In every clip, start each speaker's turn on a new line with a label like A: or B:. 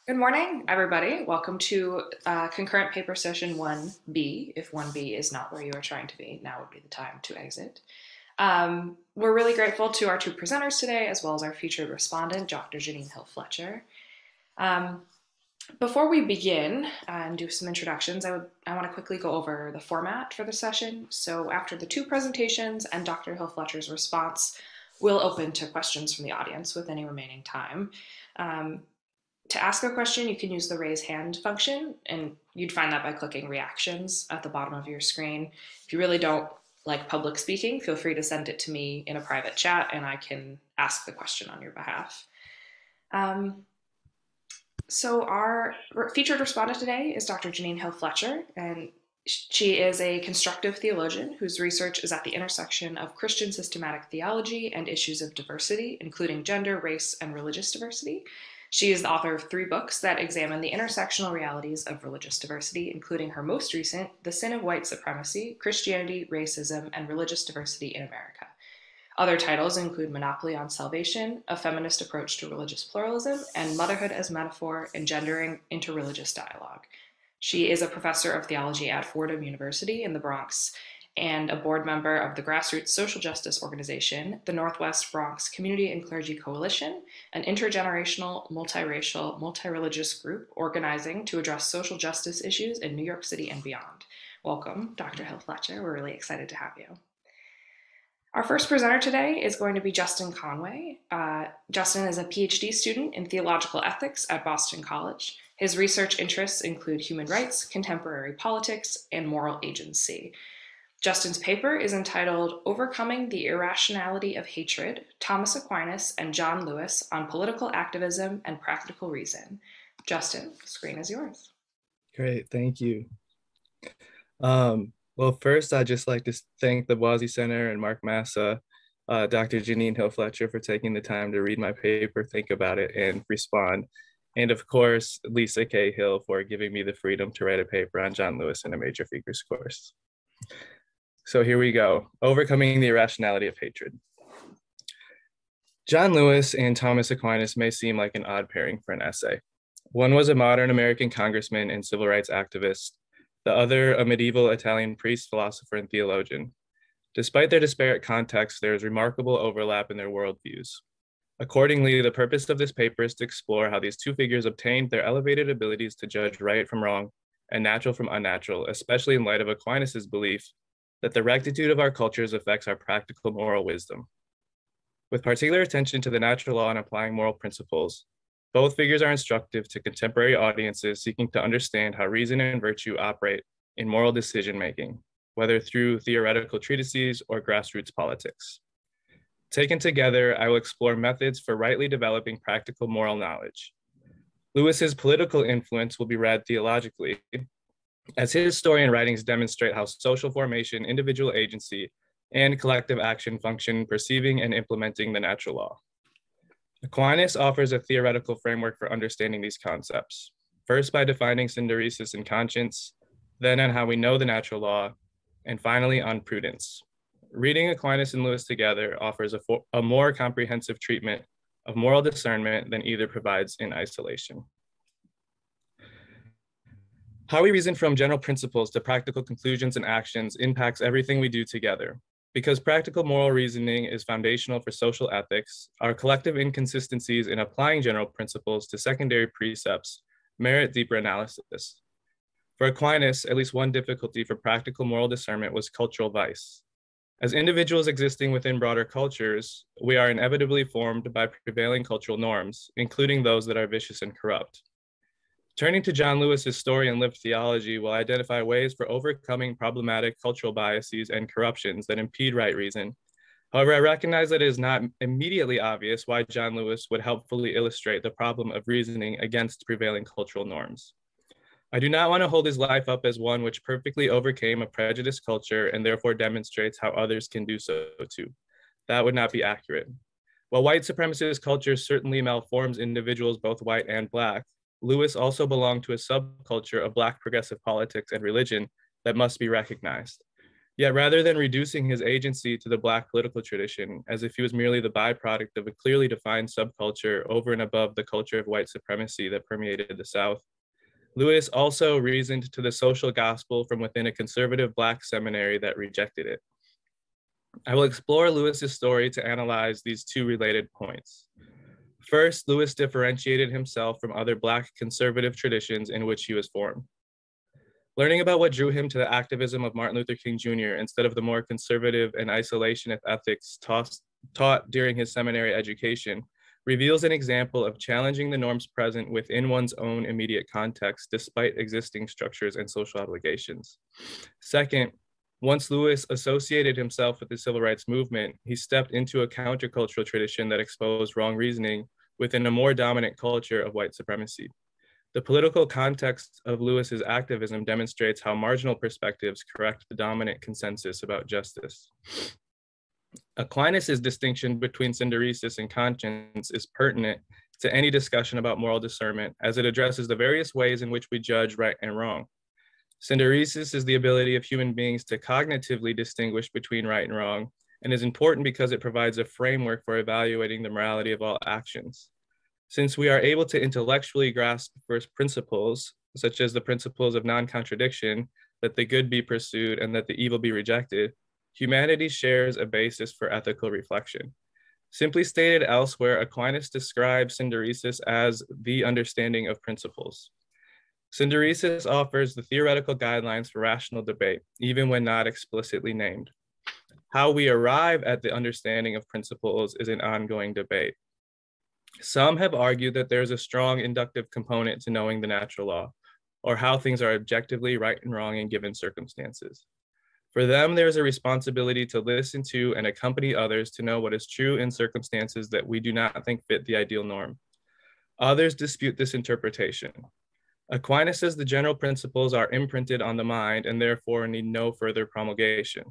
A: Good morning, everybody. Welcome to concurrent paper session 1B. If 1B is not where you are trying to be, now would be the time to exit. We're really grateful to our two presenters today, as well as our featured respondent, Dr. Jeannine Hill Fletcher. Before we begin and do some introductions, I want to quickly go over the format for the session. So after the two presentations and Dr. Hill Fletcher's response, we'll open to questions from the audience with any remaining time. To ask a question, you can use the raise hand function, and you'd find that by clicking reactions at the bottom of your screen. If you really don't like public speaking, feel free to send it to me in a private chat and I can ask the question on your behalf. So our featured respondent today is Dr. Jeannine Hill Fletcher, and she is a constructive theologian whose research is at the intersection of Christian systematic theology and issues of diversity, including gender, race, and religious diversity. She is the author of 3 books that examine the intersectional realities of religious diversity, including her most recent, The Sin of White Supremacy, Christianity, Racism, and Religious Diversity in America. Other titles include Monopoly on Salvation, A Feminist Approach to Religious Pluralism, and Motherhood as Metaphor, Engendering Interreligious Dialogue. She is a professor of theology at Fordham University in the Bronx and a board member of the grassroots social justice organization, the Northwest Bronx Community and Clergy Coalition, an intergenerational, multiracial, multireligious group organizing to address social justice issues in New York City and beyond. Welcome, Dr. Hill Fletcher. We're really excited to have you. Our first presenter today is going to be Justin Conway. Justin is a PhD student in theological ethics at Boston College. His research interests include human rights, contemporary politics, and moral agency. Justin's paper is entitled Overcoming the Irrationality of Hatred, Thomas Aquinas and John Lewis on Political Activism and Practical Reason. Justin, the screen is yours.
B: Great, thank you. Well, first, I'd just like to thank the Boisi Center and Mark Massa, Dr. Jeannine Hill Fletcher for taking the time to read my paper, think about it, and respond. And of course, Lisa K. Hill for giving me the freedom to write a paper on John Lewis in a major figures course. So here we go, Overcoming the Irrationality of Hatred. John Lewis and Thomas Aquinas may seem like an odd pairing for an essay. One was a modern American congressman and civil rights activist, the other a medieval Italian priest, philosopher, and theologian. Despite their disparate contexts, there is remarkable overlap in their worldviews. Accordingly, the purpose of this paper is to explore how these two figures obtained their elevated abilities to judge right from wrong and natural from unnatural, especially in light of Aquinas' belief that the rectitude of our cultures affects our practical moral wisdom. With particular attention to the natural law and applying moral principles, both figures are instructive to contemporary audiences seeking to understand how reason and virtue operate in moral decision-making, whether through theoretical treatises or grassroots politics. Taken together, I will explore methods for rightly developing practical moral knowledge. Lewis's political influence will be read theologically, as his story and writings demonstrate how social formation, individual agency, and collective action function perceiving and implementing the natural law. Aquinas offers a theoretical framework for understanding these concepts, first by defining synderesis and conscience, then on how we know the natural law, and finally on prudence. Reading Aquinas and Lewis together offers a more comprehensive treatment of moral discernment than either provides in isolation. How we reason from general principles to practical conclusions and actions impacts everything we do together. Because practical moral reasoning is foundational for social ethics, our collective inconsistencies in applying general principles to secondary precepts merit deeper analysis. For Aquinas, at least one difficulty for practical moral discernment was cultural vice. As individuals existing within broader cultures, we are inevitably formed by prevailing cultural norms, including those that are vicious and corrupt. Turning to John Lewis's story and lived theology will identify ways for overcoming problematic cultural biases and corruptions that impede right reason. However, I recognize that it is not immediately obvious why John Lewis would helpfully illustrate the problem of reasoning against prevailing cultural norms. I do not want to hold his life up as one which perfectly overcame a prejudiced culture and therefore demonstrates how others can do so too. That would not be accurate. While white supremacist culture certainly malforms individuals both white and Black, Lewis also belonged to a subculture of Black progressive politics and religion that must be recognized. Yet rather than reducing his agency to the Black political tradition as if he was merely the byproduct of a clearly defined subculture over and above the culture of white supremacy that permeated the South, Lewis also reasoned to the social gospel from within a conservative Black seminary that rejected it. I will explore Lewis's story to analyze these two related points. First, Lewis differentiated himself from other Black conservative traditions in which he was formed. Learning about what drew him to the activism of Martin Luther King Jr. instead of the more conservative and isolationist ethics taught during his seminary education reveals an example of challenging the norms present within one's own immediate context despite existing structures and social obligations. Second, once Lewis associated himself with the civil rights movement, he stepped into a countercultural tradition that exposed wrong reasoning within a more dominant culture of white supremacy. The political context of Lewis's activism demonstrates how marginal perspectives correct the dominant consensus about justice. Aquinas' distinction between synderesis and conscience is pertinent to any discussion about moral discernment, as it addresses the various ways in which we judge right and wrong. Synderesis is the ability of human beings to cognitively distinguish between right and wrong, and is important because it provides a framework for evaluating the morality of all actions. Since we are able to intellectually grasp first principles, such as the principles of non-contradiction, that the good be pursued and that the evil be rejected, humanity shares a basis for ethical reflection. Simply stated elsewhere, Aquinas describes synderesis as the understanding of principles. Synderesis offers the theoretical guidelines for rational debate, even when not explicitly named. How we arrive at the understanding of principles is an ongoing debate. Some have argued that there's a strong inductive component to knowing the natural law, or how things are objectively right and wrong in given circumstances. For them, there's a responsibility to listen to and accompany others to know what is true in circumstances that we do not think fit the ideal norm. Others dispute this interpretation. Aquinas says the general principles are imprinted on the mind and therefore need no further promulgation.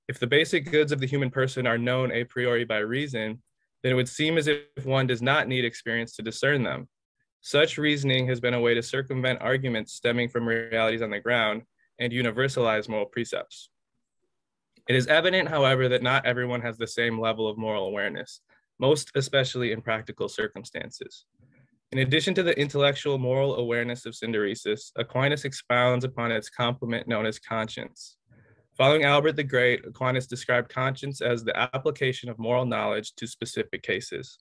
B: If the basic goods of the human person are known a priori by reason, then it would seem as if one does not need experience to discern them. Such reasoning has been a way to circumvent arguments stemming from realities on the ground and universalize moral precepts. It is evident, however, that not everyone has the same level of moral awareness, most especially in practical circumstances. In addition to the intellectual moral awareness of synderesis, Aquinas expounds upon its complement known as conscience. Following Albert the Great, Aquinas described conscience as the application of moral knowledge to specific cases.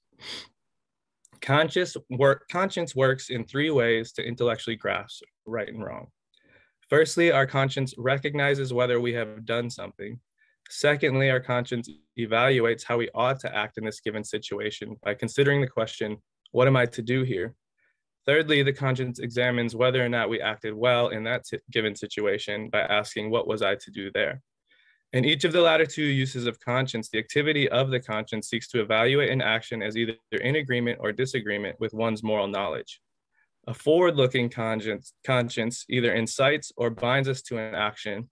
B: Conscience works in three ways to intellectually grasp right and wrong. Firstly, our conscience recognizes whether we have done something. Secondly, our conscience evaluates how we ought to act in this given situation by considering the question, what am I to do here? Thirdly, the conscience examines whether or not we acted well in that given situation by asking, what was I to do there? In each of the latter two uses of conscience, the activity of the conscience seeks to evaluate an action as either in agreement or disagreement with one's moral knowledge. A forward-looking conscience either incites or binds us to an action,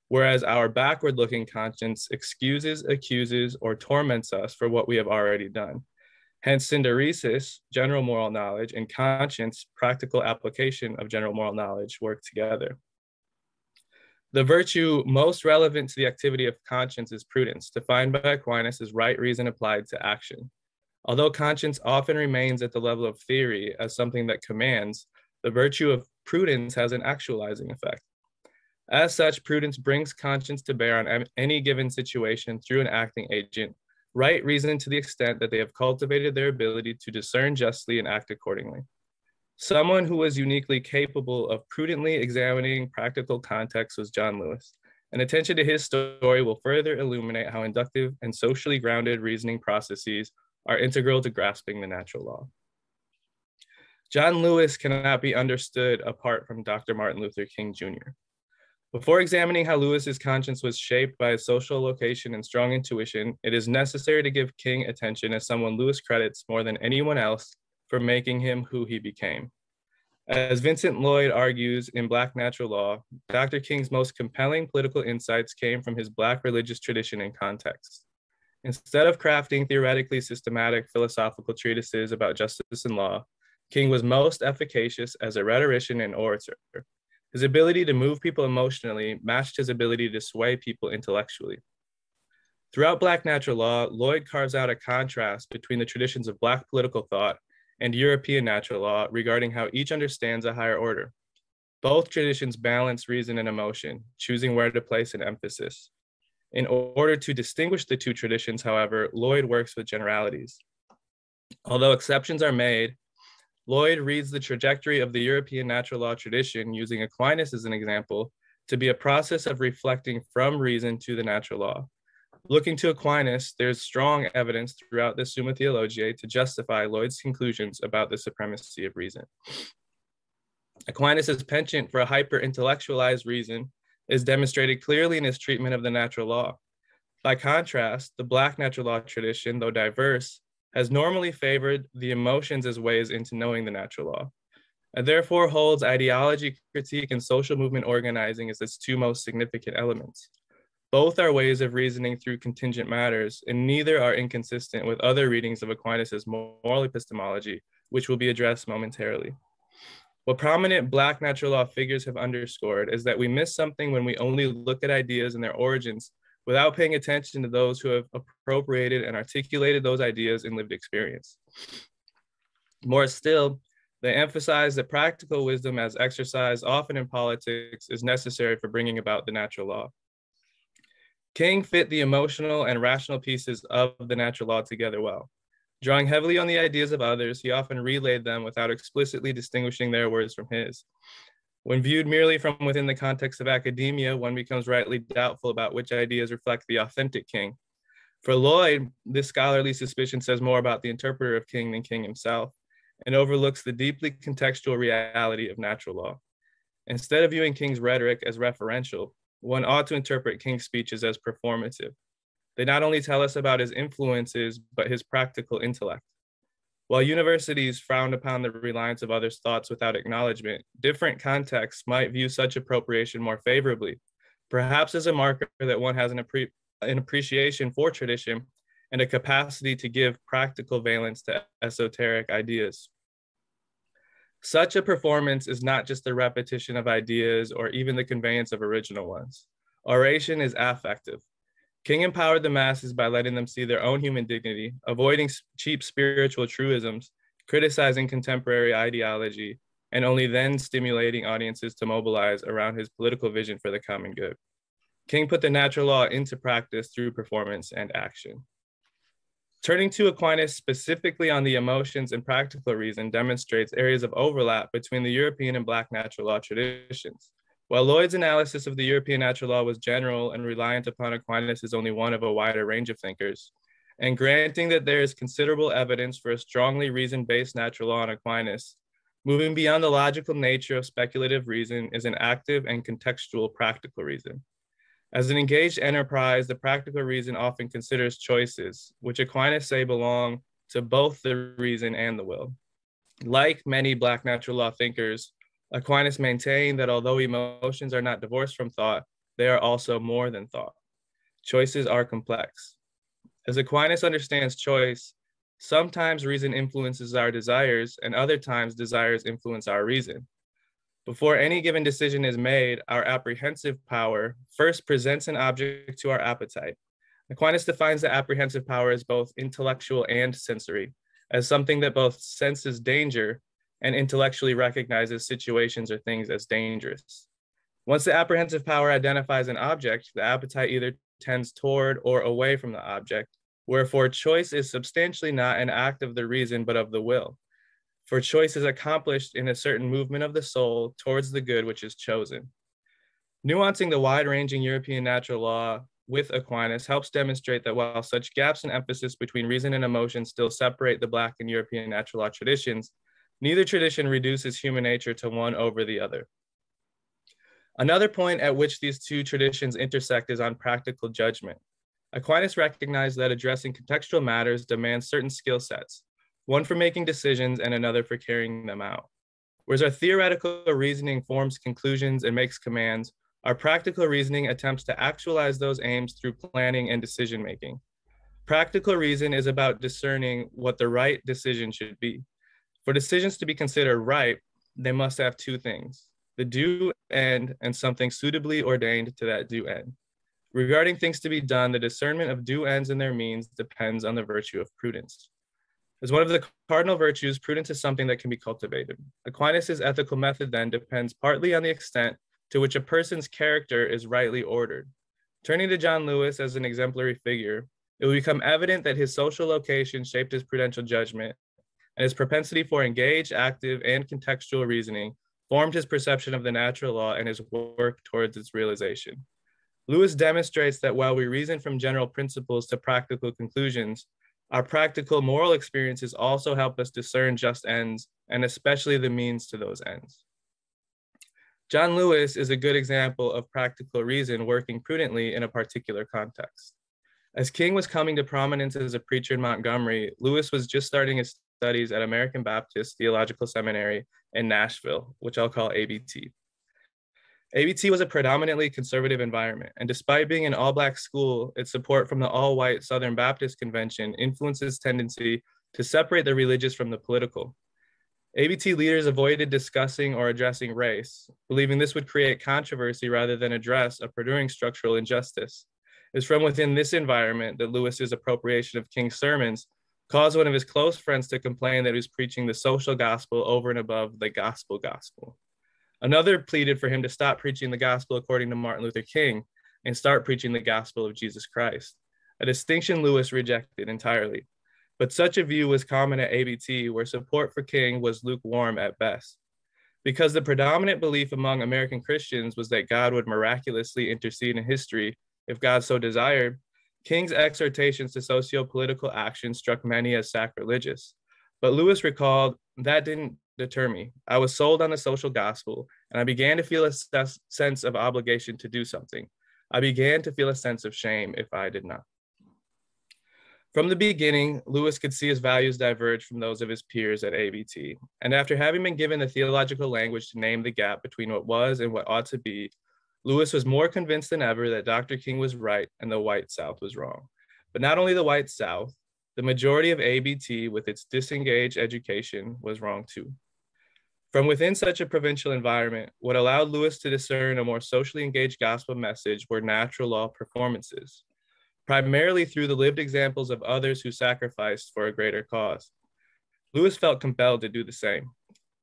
B: whereas our backward-looking conscience excuses, accuses, or torments us for what we have already done. Hence, synderesis, general moral knowledge, and conscience, practical application of general moral knowledge, work together. The virtue most relevant to the activity of conscience is prudence, defined by Aquinas as right reason applied to action. Although conscience often remains at the level of theory as something that commands, the virtue of prudence has an actualizing effect. As such, prudence brings conscience to bear on any given situation through an acting agent, right reason to the extent that they have cultivated their ability to discern justly and act accordingly. Someone who was uniquely capable of prudently examining practical context was John Lewis, and attention to his story will further illuminate how inductive and socially grounded reasoning processes are integral to grasping the natural law. John Lewis cannot be understood apart from Dr. Martin Luther King Jr. Before examining how Lewis's conscience was shaped by his social location and strong intuition, it is necessary to give King attention as someone Lewis credits more than anyone else for making him who he became. As Vincent Lloyd argues in Black Natural Law, Dr. King's most compelling political insights came from his Black religious tradition and context. Instead of crafting theoretically systematic philosophical treatises about justice and law, King was most efficacious as a rhetorician and orator. His ability to move people emotionally matched his ability to sway people intellectually. Throughout Black natural law, Lloyd carves out a contrast between the traditions of Black political thought and European natural law regarding how each understands a higher order. Both traditions balance reason and emotion, choosing where to place an emphasis. In order to distinguish the two traditions, however, Lloyd works with generalities. Although exceptions are made, Lloyd reads the trajectory of the European natural law tradition, using Aquinas as an example, to be a process of reflecting from reason to the natural law. Looking to Aquinas, there's strong evidence throughout the Summa Theologiae to justify Lloyd's conclusions about the supremacy of reason. Aquinas' penchant for a hyper-intellectualized reason is demonstrated clearly in his treatment of the natural law. By contrast, the Black natural law tradition, though diverse, has normally favored the emotions as ways into knowing the natural law, and therefore holds ideology critique and social movement organizing as its two most significant elements. Both are ways of reasoning through contingent matters, and neither are inconsistent with other readings of Aquinas' moral epistemology, which will be addressed momentarily. What prominent Black natural law figures have underscored is that we miss something when we only look at ideas and their origins without paying attention to those who have appropriated and articulated those ideas in lived experience. More still, they emphasize that practical wisdom as exercised often in politics is necessary for bringing about the natural law. King fit the emotional and rational pieces of the natural law together well. Drawing heavily on the ideas of others, he often relayed them without explicitly distinguishing their words from his. When viewed merely from within the context of academia, one becomes rightly doubtful about which ideas reflect the authentic King. For Lloyd, this scholarly suspicion says more about the interpreter of King than King himself, and overlooks the deeply contextual reality of natural law. Instead of viewing King's rhetoric as referential, one ought to interpret King's speeches as performative. They not only tell us about his influences, but his practical intellect. While universities frown upon the reliance of others' thoughts without acknowledgement, different contexts might view such appropriation more favorably, perhaps as a marker that one has an appreciation for tradition and a capacity to give practical valence to esoteric ideas. Such a performance is not just the repetition of ideas or even the conveyance of original ones. Oration is affective. King empowered the masses by letting them see their own human dignity, avoiding cheap spiritual truisms, criticizing contemporary ideology, and only then stimulating audiences to mobilize around his political vision for the common good. King put the natural law into practice through performance and action. Turning to Aquinas specifically on the emotions and practical reason demonstrates areas of overlap between the European and Black natural law traditions. While Lloyd's analysis of the European natural law was general and reliant upon Aquinas as only one of a wider range of thinkers, and granting that there is considerable evidence for a strongly reason-based natural law in Aquinas, moving beyond the logical nature of speculative reason is an active and contextual practical reason. As an engaged enterprise, the practical reason often considers choices, which Aquinas say belong to both the reason and the will. Like many Black natural law thinkers, Aquinas maintained that although emotions are not divorced from thought, they are also more than thought. Choices are complex. As Aquinas understands choice, sometimes reason influences our desires, and other times desires influence our reason. Before any given decision is made, our apprehensive power first presents an object to our appetite. Aquinas defines the apprehensive power as both intellectual and sensory, as something that both senses danger and intellectually recognizes situations or things as dangerous. Once the apprehensive power identifies an object, the appetite either tends toward or away from the object, wherefore choice is substantially not an act of the reason, but of the will. For choice is accomplished in a certain movement of the soul towards the good which is chosen. Nuancing the wide-ranging European natural law with Aquinas helps demonstrate that while such gaps in emphasis between reason and emotion still separate the Black and European natural law traditions, neither tradition reduces human nature to one over the other. Another point at which these two traditions intersect is on practical judgment. Aquinas recognized that addressing contextual matters demands certain skill sets, one for making decisions and another for carrying them out. Whereas our theoretical reasoning forms conclusions and makes commands, our practical reasoning attempts to actualize those aims through planning and decision-making. Practical reason is about discerning what the right decision should be. For decisions to be considered right, they must have two things: the due end, and something suitably ordained to that due end. Regarding things to be done, the discernment of due ends and their means depends on the virtue of prudence. As one of the cardinal virtues, prudence is something that can be cultivated. Aquinas' ethical method then depends partly on the extent to which a person's character is rightly ordered. Turning to John Lewis as an exemplary figure, it will become evident that his social location shaped his prudential judgment, and his propensity for engaged, active, and contextual reasoning formed his perception of the natural law and his work towards its realization. Lewis demonstrates that while we reason from general principles to practical conclusions, our practical moral experiences also help us discern just ends, and especially the means to those ends. John Lewis is a good example of practical reason working prudently in a particular context. As King was coming to prominence as a preacher in Montgomery, Lewis was just starting his studies at American Baptist Theological Seminary in Nashville, which I'll call ABT. ABT was a predominantly conservative environment, and despite being an all-Black school, its support from the all-white Southern Baptist Convention influenced its tendency to separate the religious from the political. ABT leaders avoided discussing or addressing race, believing this would create controversy rather than address a pursuing structural injustice. It was from within this environment that Lewis's appropriation of King's sermons caused one of his close friends to complain that he was preaching the social gospel over and above the gospel. Another pleaded for him to stop preaching the gospel according to Martin Luther King and start preaching the gospel of Jesus Christ, a distinction Lewis rejected entirely. But such a view was common at ABT, where support for King was lukewarm at best. Because the predominant belief among American Christians was that God would miraculously intercede in history if God so desired, King's exhortations to socio-political action struck many as sacrilegious. But Lewis recalled, that didn't deter me. I was sold on the social gospel, and I began to feel a sense of obligation to do something. I began to feel a sense of shame if I did not. From the beginning, Lewis could see his values diverge from those of his peers at ABT, and after having been given the theological language to name the gap between what was and what ought to be, Lewis was more convinced than ever that Dr. King was right and the white South was wrong. But not only the white South, the majority of ABT with its disengaged education was wrong too. From within such a provincial environment, what allowed Lewis to discern a more socially engaged gospel message were natural law performances, primarily through the lived examples of others who sacrificed for a greater cause. Lewis felt compelled to do the same.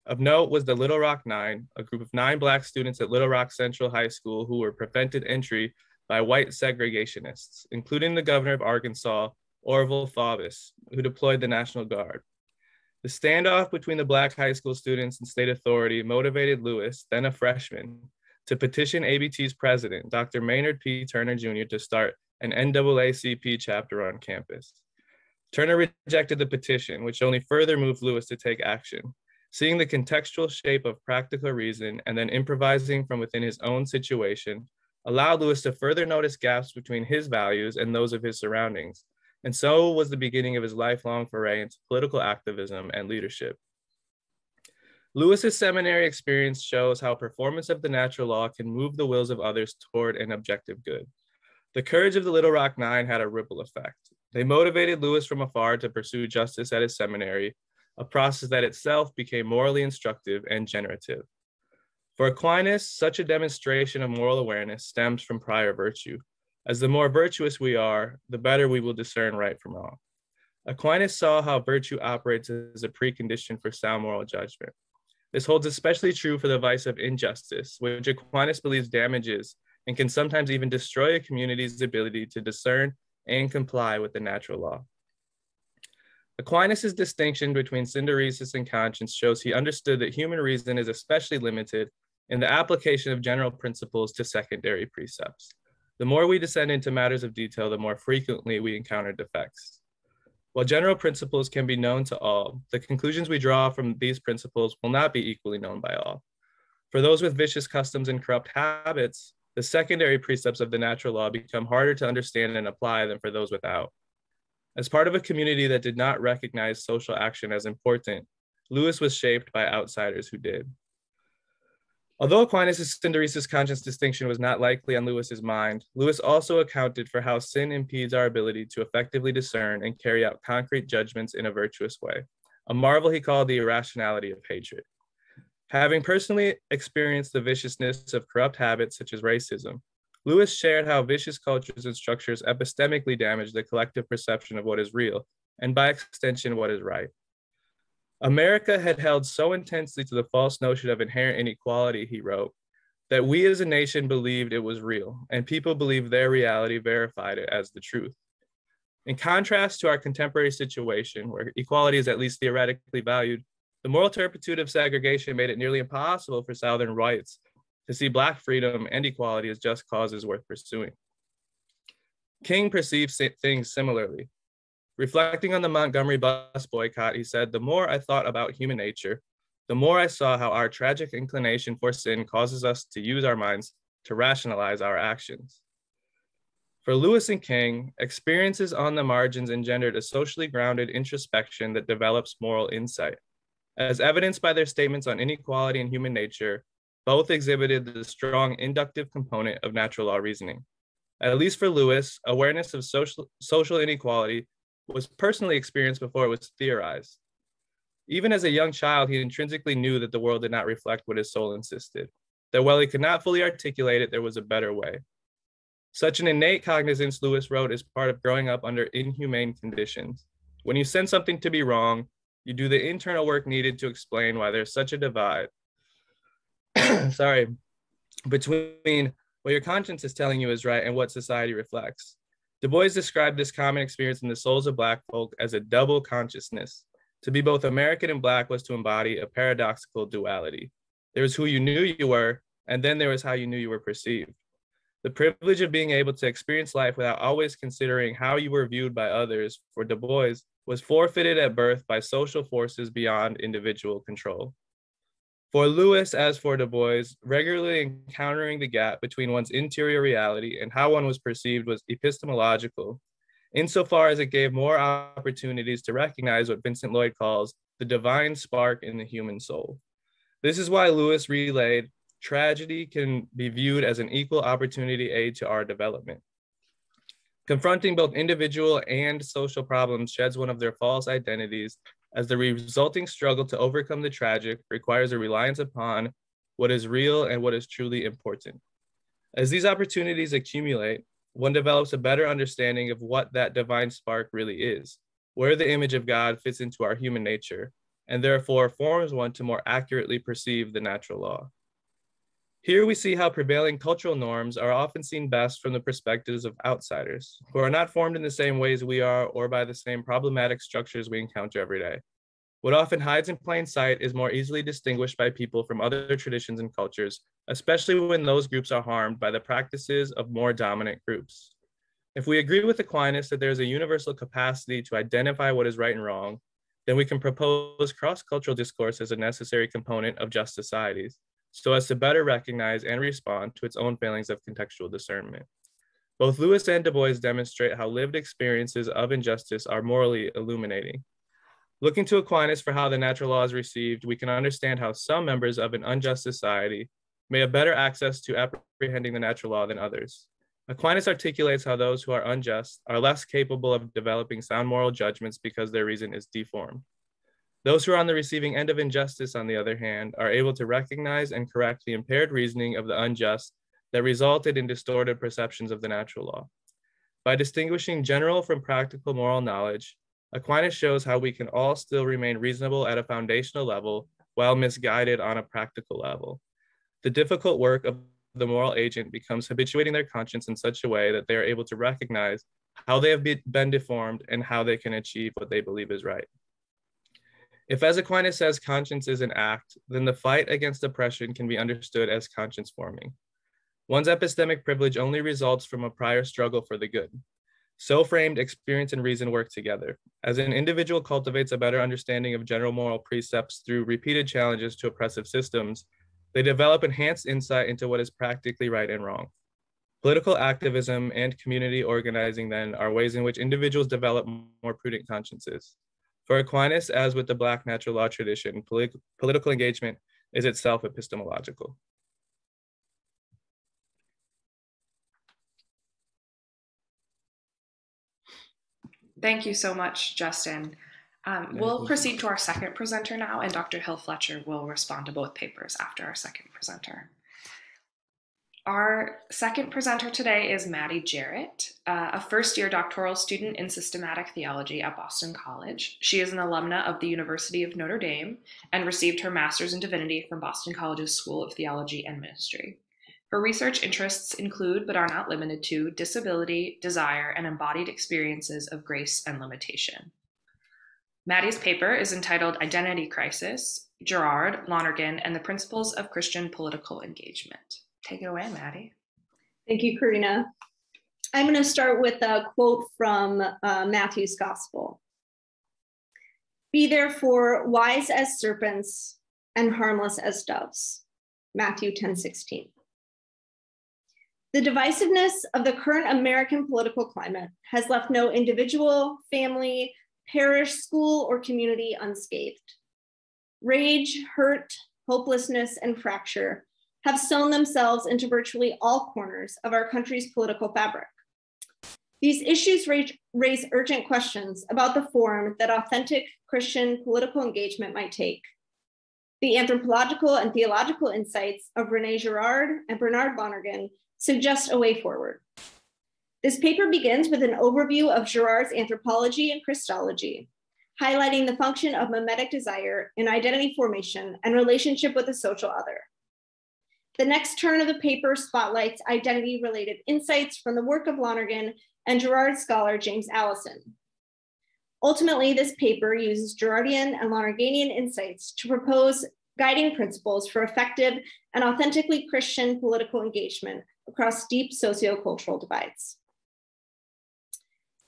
B: Of note was the Little Rock Nine, a group of 9 Black students at Little Rock Central High School who were prevented entry by white segregationists, including the governor of Arkansas, Orville Faubus, who deployed the National Guard. The standoff between the Black high school students and state authority motivated Lewis, then a freshman, to petition ABT's president, Dr. Maynard P. Turner Jr., to start an NAACP chapter on campus. Turner rejected the petition, which only further moved Lewis to take action. Seeing the contextual shape of practical reason and then improvising from within his own situation allowed Lewis to further notice gaps between his values and those of his surroundings. And so was the beginning of his lifelong foray into political activism and leadership. Lewis's seminary experience shows how performance of the natural law can move the wills of others toward an objective good. The courage of the Little Rock Nine had a ripple effect. They motivated Lewis from afar to pursue justice at his seminary, a process that itself became morally instructive and generative. For Aquinas, such a demonstration of moral awareness stems from prior virtue. As the more virtuous we are, the better we will discern right from wrong. Aquinas saw how virtue operates as a precondition for sound moral judgment. This holds especially true for the vice of injustice, which Aquinas believes damages and can sometimes even destroy a community's ability to discern and comply with the natural law. Aquinas' distinction between synderesis and conscience shows he understood that human reason is especially limited in the application of general principles to secondary precepts. The more we descend into matters of detail, the more frequently we encounter defects. While general principles can be known to all, the conclusions we draw from these principles will not be equally known by all. For those with vicious customs and corrupt habits, the secondary precepts of the natural law become harder to understand and apply than for those without. As part of a community that did not recognize social action as important, Lewis was shaped by outsiders who did. Although Aquinas' synderesis conscience distinction was not likely on Lewis's mind, Lewis also accounted for how sin impedes our ability to effectively discern and carry out concrete judgments in a virtuous way, a marvel he called the irrationality of hatred. Having personally experienced the viciousness of corrupt habits such as racism, Lewis shared how vicious cultures and structures epistemically damage the collective perception of what is real, and by extension, what is right. America had held so intensely to the false notion of inherent inequality, he wrote, that we as a nation believed it was real, and people believed their reality verified it as the truth. In contrast to our contemporary situation, where equality is at least theoretically valued, the moral turpitude of segregation made it nearly impossible for Southern whites to see Black freedom and equality as just causes worth pursuing. King perceived things similarly. Reflecting on the Montgomery bus boycott, he said, "The more I thought about human nature, the more I saw how our tragic inclination for sin causes us to use our minds to rationalize our actions." For Lewis and King, experiences on the margins engendered a socially grounded introspection that develops moral insight. As evidenced by their statements on inequality and human nature, both exhibited the strong inductive component of natural law reasoning. At least for Lewis, awareness of social inequality was personally experienced before it was theorized. Even as a young child, he intrinsically knew that the world did not reflect what his soul insisted, that while he could not fully articulate it, there was a better way. Such an innate cognizance, Lewis wrote, is part of growing up under inhumane conditions. When you sense something to be wrong, you do the internal work needed to explain why there's such a divide between what your conscience is telling you is right and what society reflects. Du Bois described this common experience in the souls of Black folk as a double consciousness. To be both American and Black was to embody a paradoxical duality. There was who you knew you were, and then there was how you knew you were perceived. The privilege of being able to experience life without always considering how you were viewed by others for Du Bois was forfeited at birth by social forces beyond individual control. For Lewis, as for Du Bois, regularly encountering the gap between one's interior reality and how one was perceived was epistemological, insofar as it gave more opportunities to recognize what Vincent Lloyd calls the divine spark in the human soul. This is why Lewis relayed, "Tragedy can be viewed as an equal opportunity aid to our development." Confronting both individual and social problems sheds one of their false identities, as the resulting struggle to overcome the tragic requires a reliance upon what is real and what is truly important. As these opportunities accumulate, one develops a better understanding of what that divine spark really is, where the image of God fits into our human nature, and therefore forms one to more accurately perceive the natural law. Here we see how prevailing cultural norms are often seen best from the perspectives of outsiders, who are not formed in the same ways we are or by the same problematic structures we encounter every day. What often hides in plain sight is more easily distinguished by people from other traditions and cultures, especially when those groups are harmed by the practices of more dominant groups. If we agree with Aquinas that there is a universal capacity to identify what is right and wrong, then we can propose cross-cultural discourse as a necessary component of just societies, so as to better recognize and respond to its own failings of contextual discernment. Both Lewis and Du Bois demonstrate how lived experiences of injustice are morally illuminating. Looking to Aquinas for how the natural law is received, we can understand how some members of an unjust society may have better access to apprehending the natural law than others. Aquinas articulates how those who are unjust are less capable of developing sound moral judgments because their reason is deformed. Those who are on the receiving end of injustice, on the other hand, are able to recognize and correct the impaired reasoning of the unjust that resulted in distorted perceptions of the natural law. By distinguishing general from practical moral knowledge, Aquinas shows how we can all still remain reasonable at a foundational level while misguided on a practical level. The difficult work of the moral agent becomes habituating their conscience in such a way that they are able to recognize how they have been deformed and how they can achieve what they believe is right. If, as Aquinas says, conscience is an act, then the fight against oppression can be understood as conscience forming. One's epistemic privilege only results from a prior struggle for the good. So framed, experience and reason work together. As an individual cultivates a better understanding of general moral precepts through repeated challenges to oppressive systems, they develop enhanced insight into what is practically right and wrong. Political activism and community organizing, then, are ways in which individuals develop more prudent consciences. For Aquinas, as with the Black natural law tradition, political engagement is itself epistemological.
A: Thank you so much, Justin. We'll proceed to our second presenter now, and Dr. Hill Fletcher will respond to both papers after our second presenter. Our second presenter today is Maddie Jarrett, a first-year doctoral student in systematic theology at Boston College. She is an alumna of the University of Notre Dame and received her master's in divinity from Boston College's School of Theology and Ministry. Her research interests include, but are not limited to, disability, desire, and embodied experiences of grace and limitation. Maddie's paper is entitled Identity Crisis, Girard, Lonergan, and the Principles of Christian Political Engagement. Take it away, Maddie.
C: Thank you, Karina. I'm going to start with a quote from Matthew's Gospel. Be therefore wise as serpents and harmless as doves. Matthew 10:16. The divisiveness of the current American political climate has left no individual, family, parish, school, or community unscathed. Rage, hurt, hopelessness, and fracture have sown themselves into virtually all corners of our country's political fabric. These issues raise urgent questions about the form that authentic Christian political engagement might take. The anthropological and theological insights of René Girard and Bernard Lonergan suggest a way forward. This paper begins with an overview of Girard's anthropology and Christology, highlighting the function of mimetic desire in identity formation and relationship with the social other. The next turn of the paper spotlights identity-related insights from the work of Lonergan and Girard scholar James Allison. Ultimately, this paper uses Girardian and Lonerganian insights to propose guiding principles for effective and authentically Christian political engagement across deep sociocultural divides.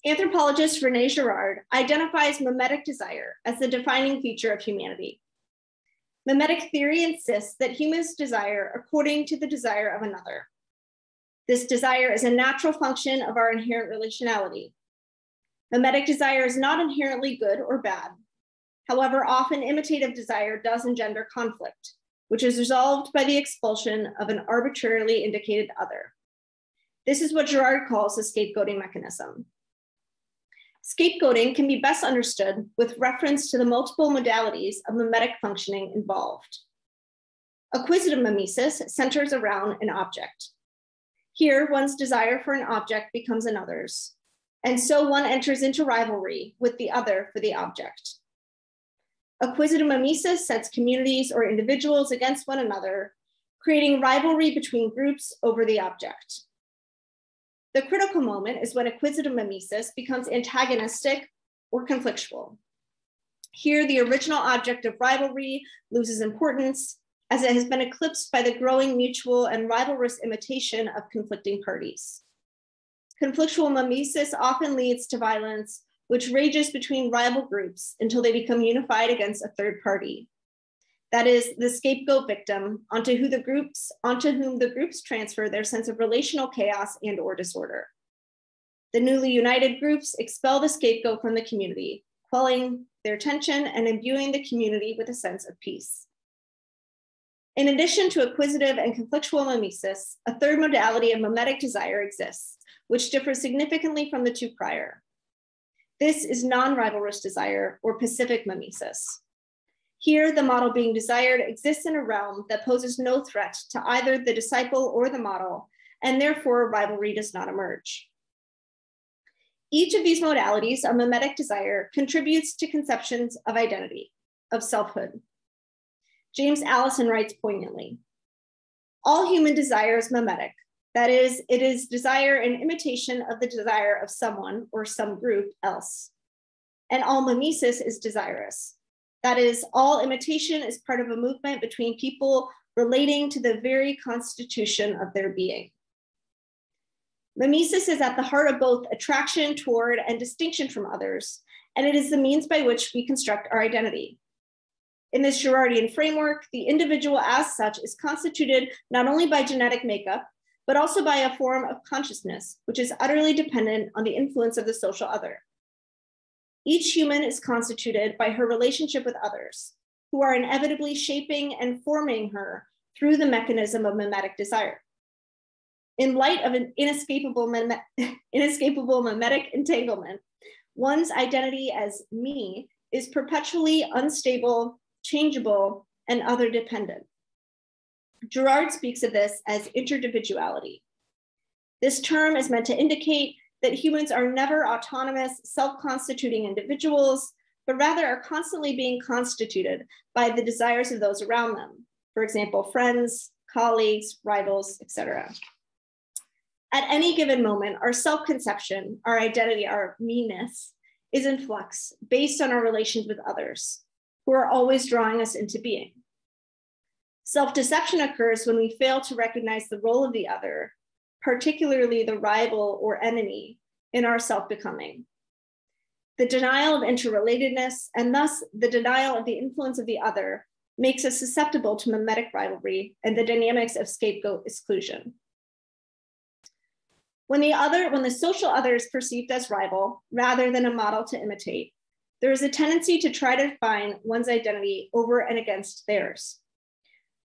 C: Anthropologist René Girard identifies mimetic desire as the defining feature of humanity. Mimetic theory insists that humans desire according to the desire of another. This desire is a natural function of our inherent relationality. Mimetic desire is not inherently good or bad. However, often imitative desire does engender conflict, which is resolved by the expulsion of an arbitrarily indicated other. This is what Girard calls the scapegoating mechanism. Scapegoating can be best understood with reference to the multiple modalities of mimetic functioning involved. Acquisitive mimesis centers around an object. Here, one's desire for an object becomes another's, and so one enters into rivalry with the other for the object. Acquisitive mimesis sets communities or individuals against one another, creating rivalry between groups over the object. The critical moment is when acquisitive mimesis becomes antagonistic or conflictual. Here, the original object of rivalry loses importance as it has been eclipsed by the growing mutual and rivalrous imitation of conflicting parties. Conflictual mimesis often leads to violence, which rages between rival groups until they become unified against a third party. That is, the scapegoat victim onto whom the groups transfer their sense of relational chaos and or disorder. The newly united groups expel the scapegoat from the community, quelling their tension and imbuing the community with a sense of peace. In addition to acquisitive and conflictual mimesis, a third modality of mimetic desire exists, which differs significantly from the two prior. This is non-rivalrous desire, or pacific mimesis. Here, the model being desired exists in a realm that poses no threat to either the disciple or the model, and therefore rivalry does not emerge. Each of these modalities of mimetic desire contributes to conceptions of identity, of selfhood. James Allison writes poignantly, all human desire is mimetic. That is, it is desire in imitation of the desire of someone or some group else. And all mimesis is desirous. That is, all imitation is part of a movement between people relating to the very constitution of their being. Mimesis is at the heart of both attraction toward and distinction from others, and it is the means by which we construct our identity. In this Girardian framework, the individual as such is constituted not only by genetic makeup, but also by a form of consciousness, which is utterly dependent on the influence of the social other. Each human is constituted by her relationship with others, who are inevitably shaping and forming her through the mechanism of mimetic desire. In light of an inescapable mimetic entanglement, one's identity as me is perpetually unstable, changeable, and other dependent. Girard speaks of this as interdividuality. This term is meant to indicate that humans are never autonomous, self-constituting individuals, but rather are constantly being constituted by the desires of those around them. For example, friends, colleagues, rivals, etc. At any given moment, our self-conception, our identity, our me-ness is in flux based on our relations with others, who are always drawing us into being. Self-deception occurs when we fail to recognize the role of the other, particularly the rival or enemy, in our self-becoming. The denial of interrelatedness, and thus the denial of the influence of the other, makes us susceptible to mimetic rivalry and the dynamics of scapegoat exclusion. When the social other is perceived as rival, rather than a model to imitate, there is a tendency to try to define one's identity over and against theirs.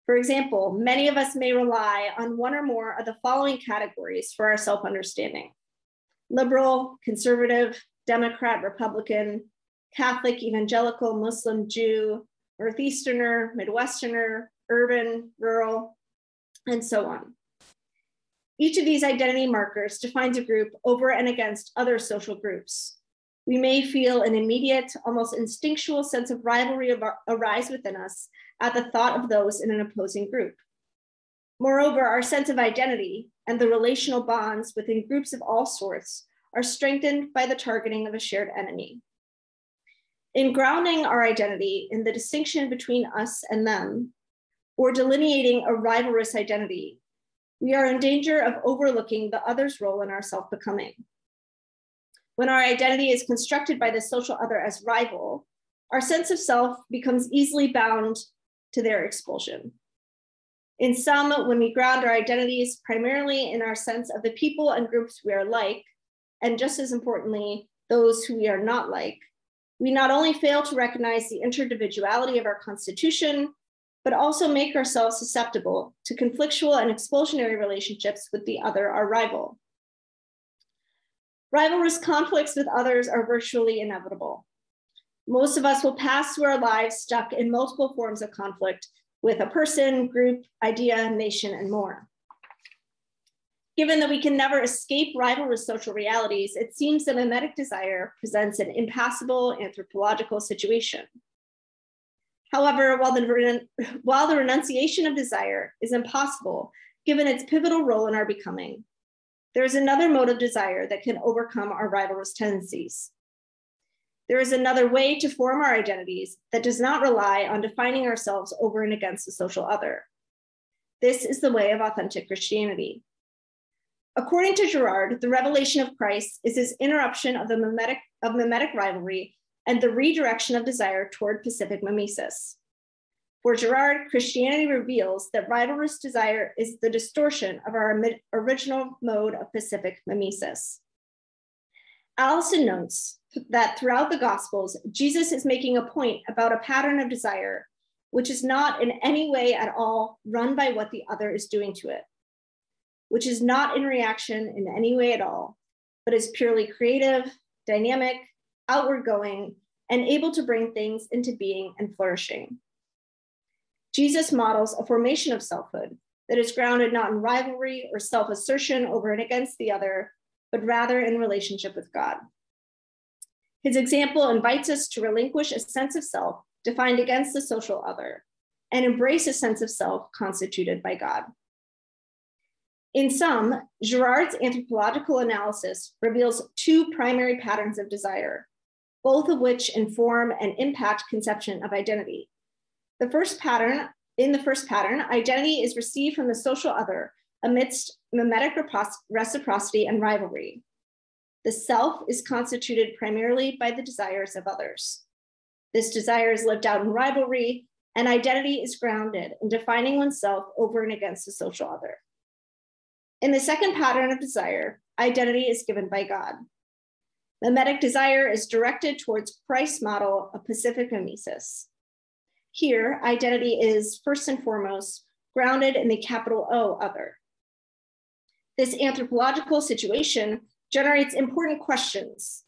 C: For example, many of us may rely on one or more of the following categories for our self-understanding: liberal, conservative, Democrat, Republican, Catholic, evangelical, Muslim, Jew, Northeasterner, Midwesterner, urban, rural, and so on. Each of these identity markers defines a group over and against other social groups. We may feel an immediate, almost instinctual sense of rivalry arise within us at the thought of those in an opposing group. Moreover, our sense of identity and the relational bonds within groups of all sorts are strengthened by the targeting of a shared enemy. In grounding our identity in the distinction between us and them, or delineating a rivalrous identity, we are in danger of overlooking the other's role in our self-becoming. When our identity is constructed by the social other as rival, our sense of self becomes easily bound to their expulsion. In sum, when we ground our identities primarily in our sense of the people and groups we are like, and just as importantly, those who we are not like, we not only fail to recognize the interdividuality of our constitution, but also make ourselves susceptible to conflictual and expulsionary relationships with the other, our rival. Rivalrous conflicts with others are virtually inevitable. Most of us will pass through our lives stuck in multiple forms of conflict with a person, group, idea, nation, and more. Given that we can never escape rivalrous social realities, it seems that mimetic desire presents an impassable anthropological situation. However, while the renunciation of desire is impossible, given its pivotal role in our becoming, there is another mode of desire that can overcome our rivalrous tendencies. There is another way to form our identities that does not rely on defining ourselves over and against the social other. This is the way of authentic Christianity. According to Girard, the revelation of Christ is his interruption of the mimetic rivalry and the redirection of desire toward pacific mimesis. For Girard, Christianity reveals that rivalrous desire is the distortion of our original mode of pacific mimesis. Allison notes that throughout the Gospels, Jesus is making a point about a pattern of desire, which is not in any way at all run by what the other is doing to it, which is not in reaction in any way at all, but is purely creative, dynamic, outward going, and able to bring things into being and flourishing. Jesus models a formation of selfhood that is grounded not in rivalry or self-assertion over and against the other, but rather in relationship with God. His example invites us to relinquish a sense of self defined against the social other and embrace a sense of self constituted by God. In sum, Girard's anthropological analysis reveals two primary patterns of desire, both of which inform and impact conception of identity. In the first pattern, identity is received from the social other amidst mimetic reciprocity and rivalry. The self is constituted primarily by the desires of others. This desire is lived out in rivalry, and identity is grounded in defining oneself over and against the social other. In the second pattern of desire, identity is given by God. Mimetic desire is directed towards Christ's model of pacific mimesis. Here, identity is first and foremost grounded in the capital O other. This anthropological situation generates important questions.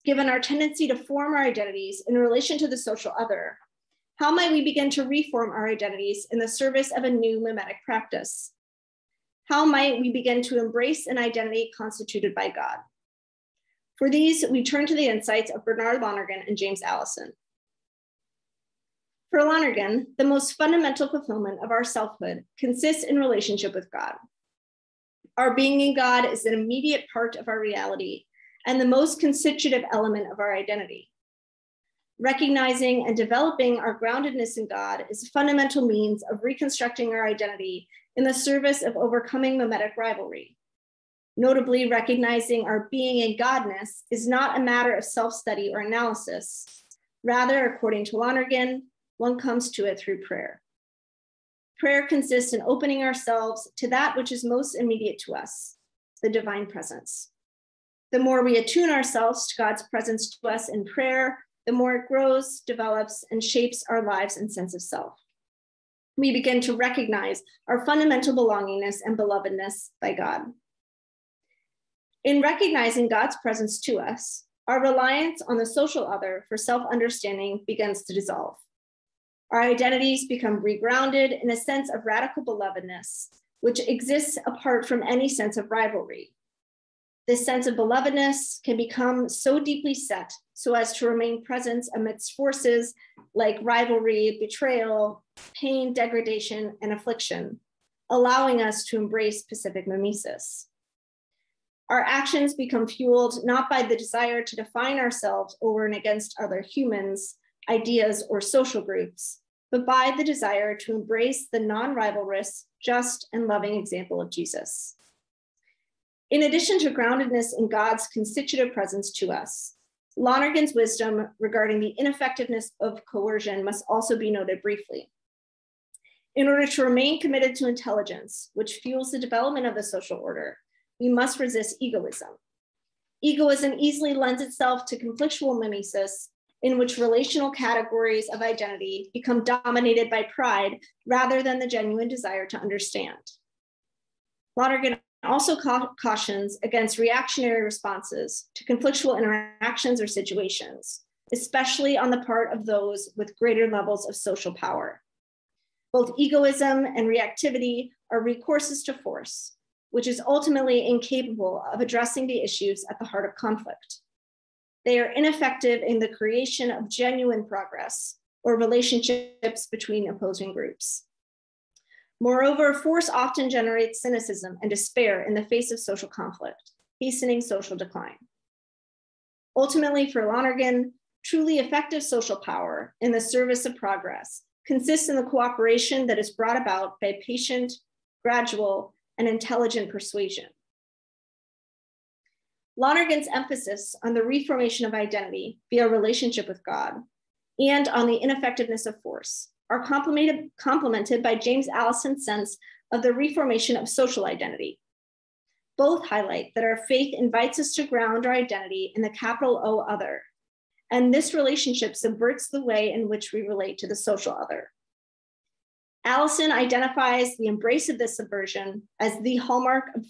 C: given our tendency to form our identities in relation to the social other, how might we begin to reform our identities in the service of a new mimetic practice? How might we begin to embrace an identity constituted by God? For these, we turn to the insights of Bernard Lonergan and James Allison. For Lonergan, the most fundamental fulfillment of our selfhood consists in relationship with God. Our being in God is an immediate part of our reality and the most constitutive element of our identity. Recognizing and developing our groundedness in God is a fundamental means of reconstructing our identity in the service of overcoming mimetic rivalry. Notably, recognizing our being in Godness is not a matter of self-study or analysis. Rather, according to Lonergan, one comes to it through prayer. Prayer consists in opening ourselves to that which is most immediate to us, the divine presence. The more we attune ourselves to God's presence to us in prayer, the more it grows, develops, and shapes our lives and sense of self. We begin to recognize our fundamental belongingness and belovedness by God. In recognizing God's presence to us, our reliance on the social other for self-understanding begins to dissolve. Our identities become regrounded in a sense of radical belovedness, which exists apart from any sense of rivalry. This sense of belovedness can become so deeply set so as to remain present amidst forces like rivalry, betrayal, pain, degradation, and affliction, allowing us to embrace pacific mimesis. Our actions become fueled not by the desire to define ourselves over and against other humans, ideas, or social groups, but by the desire to embrace the non-rivalrous, just, and loving example of Jesus. In addition to groundedness in God's constitutive presence to us, Lonergan's wisdom regarding the ineffectiveness of coercion must also be noted briefly. In order to remain committed to intelligence, which fuels the development of the social order, we must resist egoism. Egoism easily lends itself to conflictual mimesis, in which relational categories of identity become dominated by pride rather than the genuine desire to understand. Lonergan also cautions against reactionary responses to conflictual interactions or situations, especially on the part of those with greater levels of social power. Both egoism and reactivity are recourses to force, which is ultimately incapable of addressing the issues at the heart of conflict. They are ineffective in the creation of genuine progress or relationships between opposing groups. Moreover, force often generates cynicism and despair in the face of social conflict, hastening social decline. Ultimately, for Lonergan, truly effective social power in the service of progress consists in the cooperation that is brought about by patient, gradual, and intelligent persuasion. Lonergan's emphasis on the reformation of identity via relationship with God and on the ineffectiveness of force are complemented by James Allison's sense of the reformation of social identity. Both highlight that our faith invites us to ground our identity in the capital O other, and this relationship subverts the way in which we relate to the social other. Allison identifies the embrace of this subversion as the hallmark of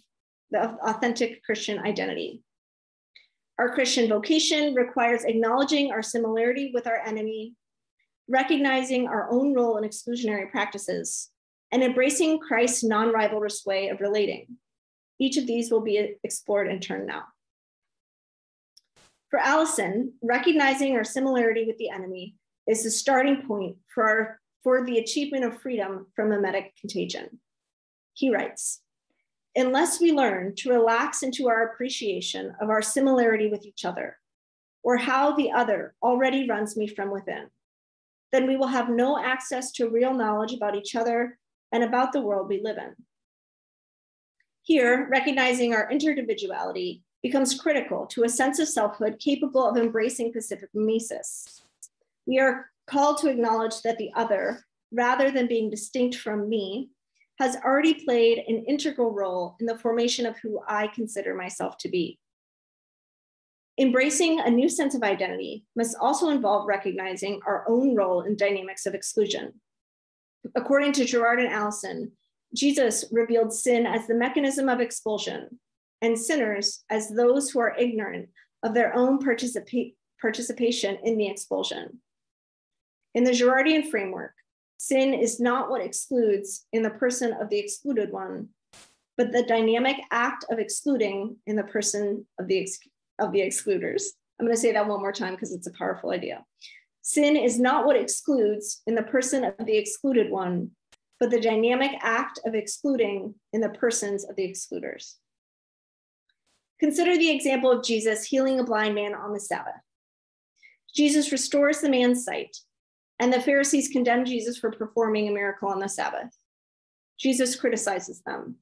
C: the authentic Christian identity. Our Christian vocation requires acknowledging our similarity with our enemy, recognizing our own role in exclusionary practices, and embracing Christ's non-rivalrous way of relating. Each of these will be explored in turn now. For Allison, recognizing our similarity with the enemy is the starting point for the achievement of freedom from mimetic contagion. He writes, "Unless we learn to relax into our appreciation of our similarity with each other, or how the other already runs me from within, then we will have no access to real knowledge about each other and about the world we live in." Here, recognizing our interdividuality becomes critical to a sense of selfhood capable of embracing pacific mimesis. We are called to acknowledge that the other, rather than being distinct from me, has already played an integral role in the formation of who I consider myself to be. Embracing a new sense of identity must also involve recognizing our own role in dynamics of exclusion. According to Girard and Allison, Jesus revealed sin as the mechanism of expulsion, and sinners as those who are ignorant of their own participation in the expulsion. In the Girardian framework, sin is not what excludes in the person of the excluded one, but the dynamic act of excluding in the person of the excluders. I'm going to say that one more time because it's a powerful idea. Sin is not what excludes in the person of the excluded one, but the dynamic act of excluding in the persons of the excluders. Consider the example of Jesus healing a blind man on the Sabbath. Jesus restores the man's sight, and the Pharisees condemn Jesus for performing a miracle on the Sabbath. Jesus criticizes them.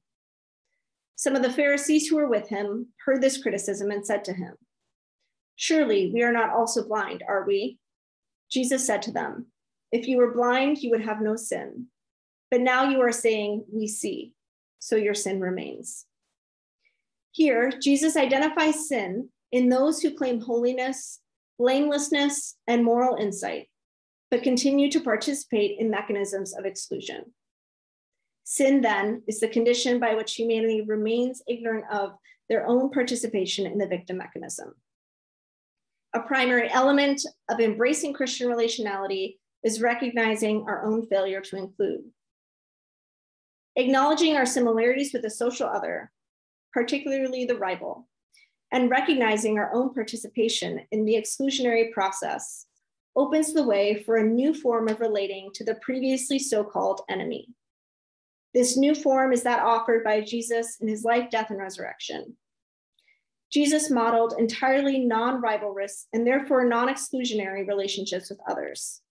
C: Some of the Pharisees who were with him heard this criticism and said to him, "Surely we are not also blind, are we?" Jesus said to them, "If you were blind, you would have no sin. But now you are saying, 'We see,' so your sin remains." Here, Jesus identifies sin in those who claim holiness, blamelessness, and moral insight, but continue to participate in mechanisms of exclusion. Sin, then, is the condition by which humanity remains ignorant of their own participation in the victim mechanism. A primary element of embracing Christian relationality is recognizing our own failure to include. Acknowledging our similarities with the social other, particularly the rival, and recognizing our own participation in the exclusionary process opens the way for a new form of relating to the previously so-called enemy. This new form is that offered by Jesus in his life, death, and resurrection. Jesus modeled entirely non-rivalrous and therefore non-exclusionary relationships with others.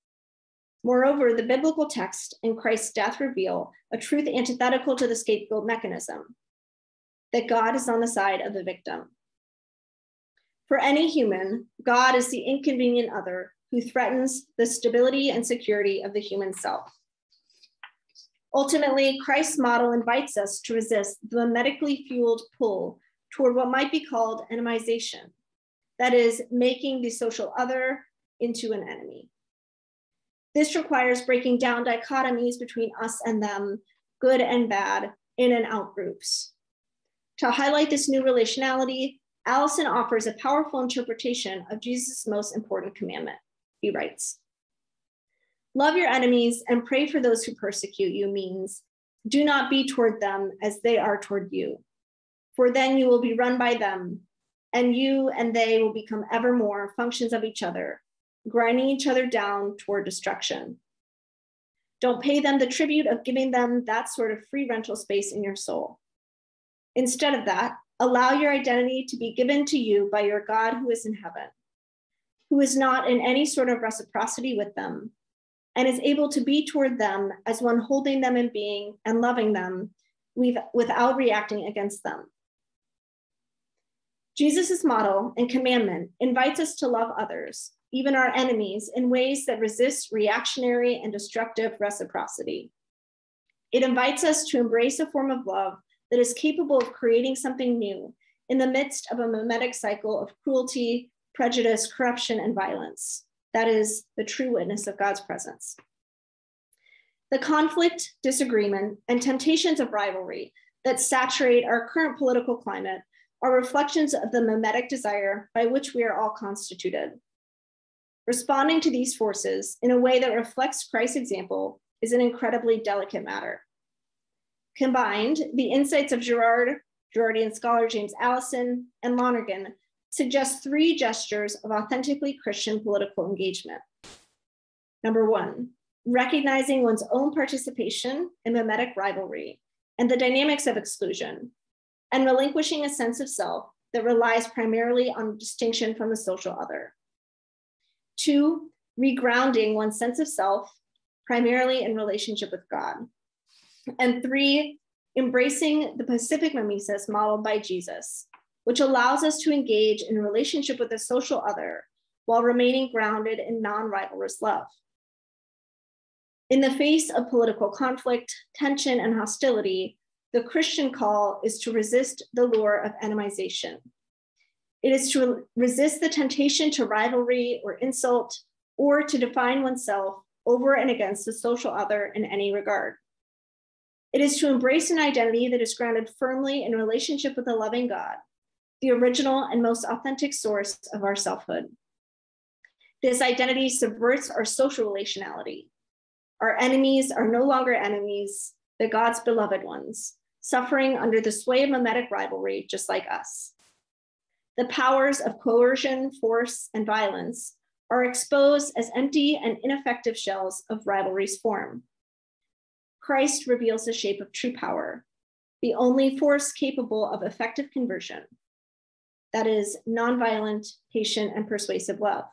C: Moreover, the biblical text and Christ's death reveal a truth antithetical to the scapegoat mechanism, that God is on the side of the victim. For any human, God is the inconvenient other who threatens the stability and security of the human self. Ultimately, Christ's model invites us to resist the mimetically fueled pull toward what might be called enemization, that is, making the social other into an enemy. This requires breaking down dichotomies between us and them, good and bad, in and out groups. To highlight this new relationality, Allison offers a powerful interpretation of Jesus' most important commandment. He writes, "Love your enemies and pray for those who persecute you" means, do not be toward them as they are toward you, for then you will be run by them, and you and they will become ever more functions of each other, grinding each other down toward destruction. Don't pay them the tribute of giving them that sort of free rental space in your soul. Instead of that, allow your identity to be given to you by your God who is in heaven, who is not in any sort of reciprocity with them, and is able to be toward them as one holding them in being and loving them without reacting against them. Jesus' model and commandment invites us to love others, even our enemies, in ways that resist reactionary and destructive reciprocity. It invites us to embrace a form of love that is capable of creating something new in the midst of a mimetic cycle of cruelty, prejudice, corruption, and violence. That is the true witness of God's presence. The conflict, disagreement, and temptations of rivalry that saturate our current political climate are reflections of the mimetic desire by which we are all constituted. Responding to these forces in a way that reflects Christ's example is an incredibly delicate matter. Combined, the insights of Girard, Girardian scholar James Allison, and Lonergan suggest three gestures of authentically Christian political engagement. Number one, recognizing one's own participation in mimetic rivalry and the dynamics of exclusion, and relinquishing a sense of self that relies primarily on distinction from the social other. Two, regrounding one's sense of self primarily in relationship with God. And three, embracing the pacific mimesis modeled by Jesus, which allows us to engage in a relationship with the social other while remaining grounded in non-rivalrous love. In the face of political conflict, tension, and hostility, the Christian call is to resist the lure of enemization. It is to resist the temptation to rivalry or insult, or to define oneself over and against the social other in any regard. It is to embrace an identity that is grounded firmly in relationship with a loving God, the original and most authentic source of our selfhood. This identity subverts our social relationality. Our enemies are no longer enemies, but God's beloved ones, suffering under the sway of mimetic rivalry, just like us. The powers of coercion, force, and violence are exposed as empty and ineffective shells of rivalry's form. Christ reveals the shape of true power, the only force capable of effective conversion. That is nonviolent, patient, and persuasive love.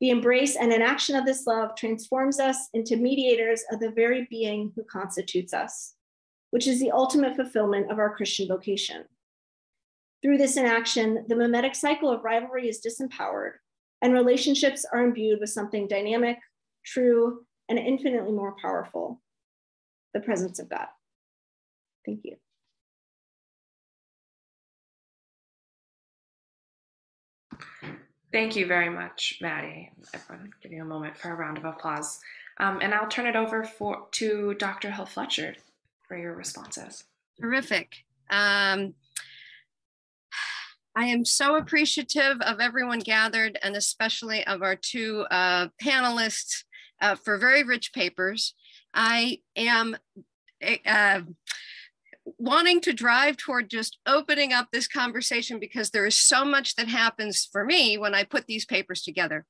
C: The embrace and enaction of this love transforms us into mediators of the very being who constitutes us, which is the ultimate fulfillment of our Christian vocation. Through this inaction, the mimetic cycle of rivalry is disempowered, and relationships are imbued with something dynamic, true, and infinitely more powerful, the presence of God. Thank you.
A: Thank you very much, Maddie. Everyone, give you a moment for a round of applause. And I'll turn it over to Dr. Hill Fletcher for your responses.
D: Terrific. I am so appreciative of everyone gathered, and especially of our two panelists for very rich papers. I am wanting to drive toward just opening up this conversation because there is so much that happens for me when I put these papers together.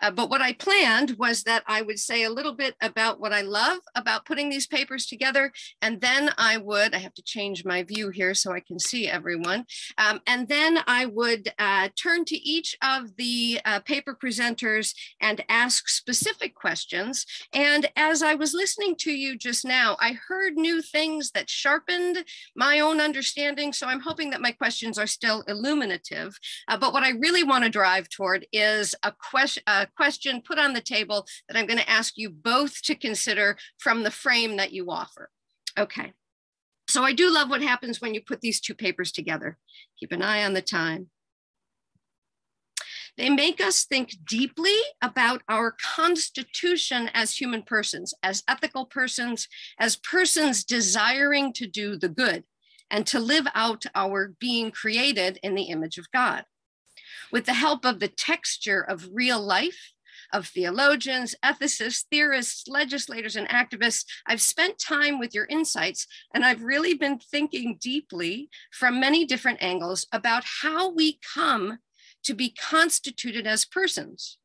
D: But what I planned was that I would say a little bit about what I love about putting these papers together, and then I have to change my view here so I can see everyone, and then I would turn to each of the paper presenters and ask specific questions. And as I was listening to you just now, I heard new things that sharpened my own understanding. So I'm hoping that my questions are still illuminative. But what I really want to drive toward is a question put on the table that I'm going to ask you both to consider from the frame that you offer. Okay. So I do love what happens when you put these two papers together. Keep an eye on the time. They make us think deeply about our constitution as human persons, as ethical persons, as persons desiring to do the good and to live out our being created in the image of God. With the help of the texture of real life, of theologians, ethicists, theorists, legislators, and activists, I've spent time with your insights, and I've really been thinking deeply from many different angles about how we come to be constituted as persons,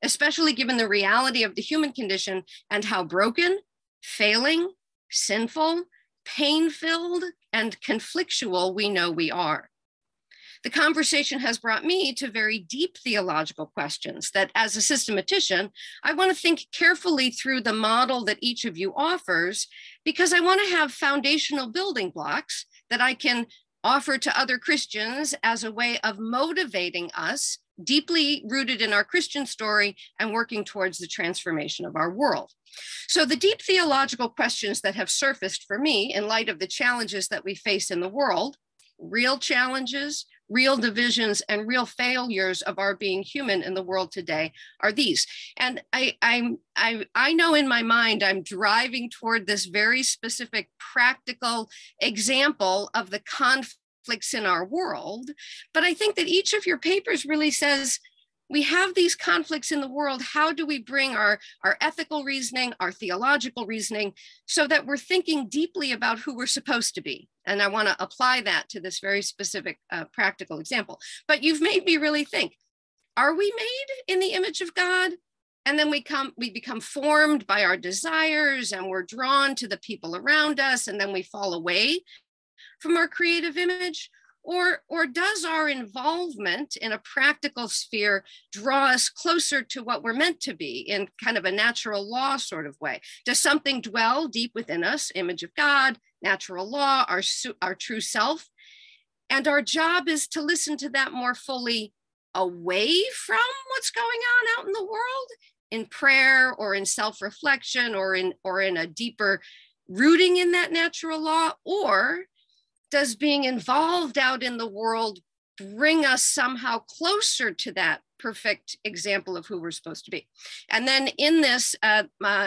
D: especially given the reality of the human condition and how broken, failing, sinful, pain-filled, and conflictual we know we are. The conversation has brought me to very deep theological questions that, as a systematician, I want to think carefully through the model that each of you offers, because I want to have foundational building blocks that I can offer to other Christians as a way of motivating us, deeply rooted in our Christian story and working towards the transformation of our world. So the deep theological questions that have surfaced for me in light of the challenges that we face in the world, real challenges, real divisions, and real failures of our being human in the world today are these. And I know in my mind, I'm driving toward this very specific practical example of the conflicts in our world. But I think that each of your papers really says, we have these conflicts in the world. How do we bring our ethical reasoning, our theological reasoning, so that we're thinking deeply about who we're supposed to be? And I want to apply that to this very specific practical example. But you've made me really think, are we made in the image of God? And then we become formed by our desires, and we're drawn to the people around us, and then we fall away from our creative image? Or does our involvement in a practical sphere draw us closer to what we're meant to be in kind of a natural law sort of way? Does something dwell deep within us, image of God, natural law, our true self? And our job is to listen to that more fully away from what's going on out in the world, in prayer or in self-reflection or in a deeper rooting in that natural law? Or does being involved out in the world bring us somehow closer to that perfect example of who we're supposed to be. And then in this,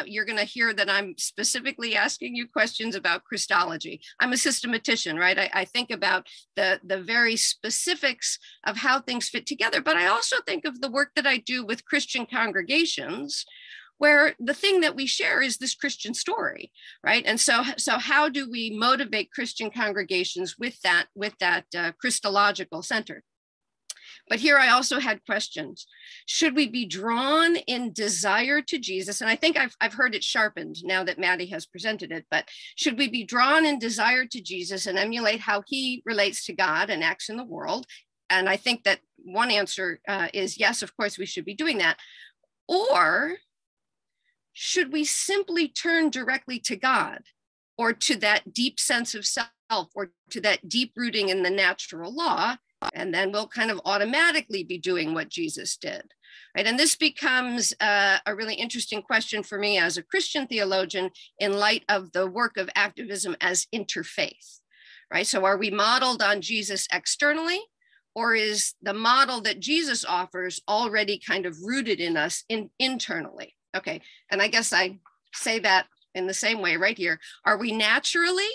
D: you're going to hear that I'm specifically asking you questions about Christology. I'm a systematician, right? I think about the very specifics of how things fit together, but I also think of the work that I do with Christian congregations, where the thing that we share is this Christian story, right? And so how do we motivate Christian congregations with that Christological center? But here I also had questions. Should we be drawn in desire to Jesus? And I think I've heard it sharpened now that Maddie has presented it, but should we be drawn in desire to Jesus and emulate how he relates to God and acts in the world? And I think that one answer is yes, of course we should be doing that. Or should we simply turn directly to God, or to that deep sense of self, or to that deep rooting in the natural law, and then we'll kind of automatically be doing what Jesus did, right? And this becomes a really interesting question for me as a Christian theologian in light of the work of activism as interfaith, right? So are we modeled on Jesus externally, or is the model that Jesus offers already kind of rooted in us internally? Okay, and I guess I say that in the same way right here. Are we naturally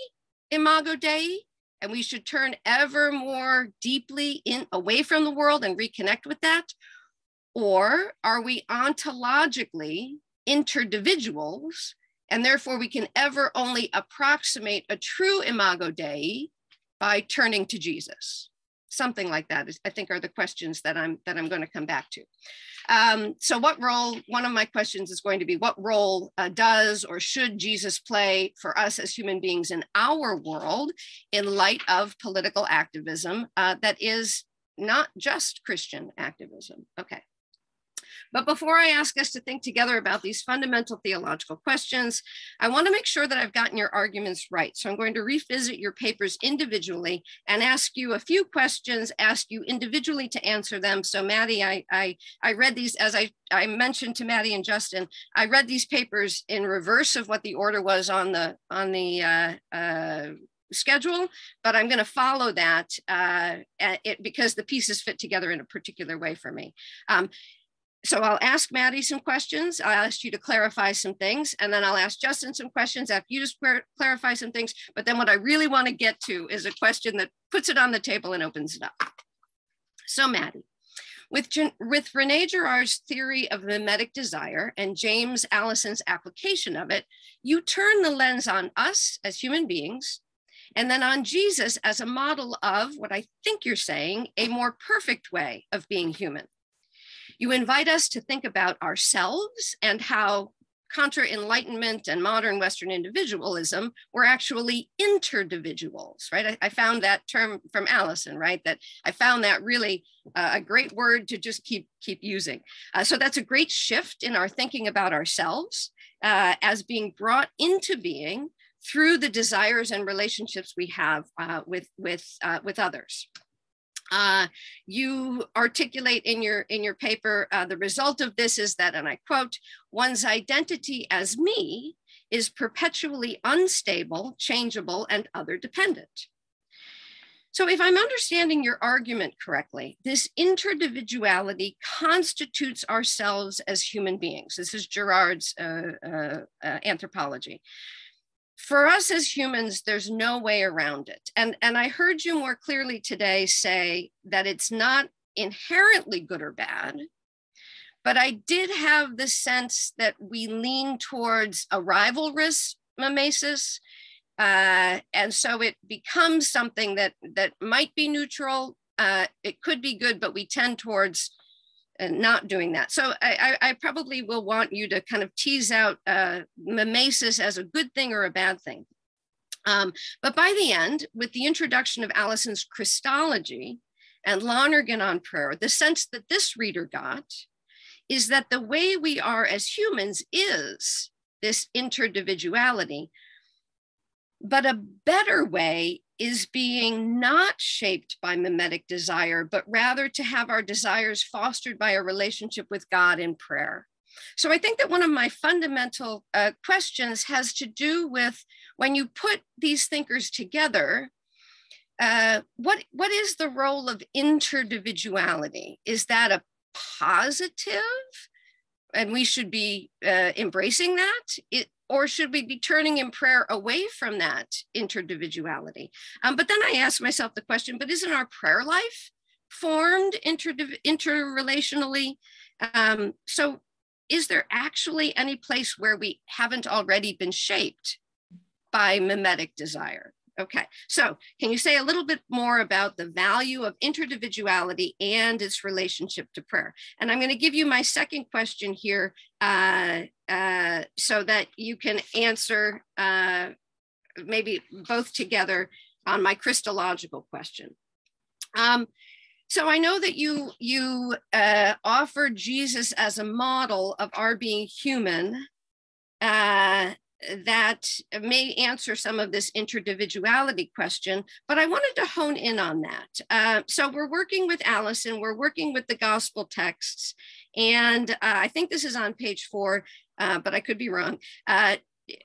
D: imago Dei, and we should turn ever more deeply away from the world and reconnect with that? Or are we ontologically interdividuals, and therefore we can ever only approximate a true imago Dei by turning to Jesus? Something like that is, I think, are the questions that I'm going to come back to. So what role, one of my questions is going to be, what role does or should Jesus play for us as human beings in our world in light of political activism that is not just Christian activism? Okay. But before I ask us to think together about these fundamental theological questions, I want to make sure that I've gotten your arguments right. So I'm going to revisit your papers individually and ask you a few questions, ask you individually to answer them. So Maddie, I read these, as I mentioned to Maddie and Justin, I read these papers in reverse of what the order was on the schedule, but I'm going to follow that because the pieces fit together in a particular way for me. So I'll ask Maddie some questions. I'll ask you to clarify some things, and then I'll ask Justin some questions after you just clarify some things. But then what I really want to get to is a question that puts it on the table and opens it up. So Maddie, with René Girard's theory of mimetic desire and James Allison's application of it, you turn the lens on us as human beings, and then on Jesus as a model of what I think you're saying, a more perfect way of being human. You invite us to think about ourselves and how contra Enlightenment and modern Western individualism were actually interdividuals, right? I found that term from Allison, right? That I found that really a great word to just keep using. So that's a great shift in our thinking about ourselves as being brought into being through the desires and relationships we have with others. You articulate in your paper, the result of this is that, and I quote, one's identity as me is perpetually unstable, changeable, and other dependent. So if I'm understanding your argument correctly, this interdividuality constitutes ourselves as human beings. This is Girard's anthropology. For us as humans, there's no way around it. And I heard you more clearly today say that it's not inherently good or bad, but I did have the sense that we lean towards a rivalrous mimesis. And so it becomes something that might be neutral. It could be good, but we tend towards not doing that. So I probably will want you to kind of tease out mimesis as a good thing or a bad thing. But by the end, with the introduction of Allison's Christology and Lonergan on prayer, the sense that this reader got is that the way we are as humans is this interdividuality, but a better way is being not shaped by mimetic desire, but rather to have our desires fostered by a relationship with God in prayer. So I think that one of my fundamental questions has to do with when you put these thinkers together, what is the role of interdividuality? Is that a positive and we should be embracing that? Or should we be turning in prayer away from that interdividuality? But then I ask myself the question, but isn't our prayer life formed interrelationally? So is there actually any place where we haven't already been shaped by mimetic desire? Okay, so can you say a little bit more about the value of interdividuality and its relationship to prayer? And I'm going to give you my second question here so that you can answer maybe both together on my Christological question. So I know that you offered Jesus as a model of our being human, that may answer some of this interdividuality question, but I wanted to hone in on that. So we're working with Allison, we're working with the gospel texts, and I think this is on page 4, but I could be wrong. And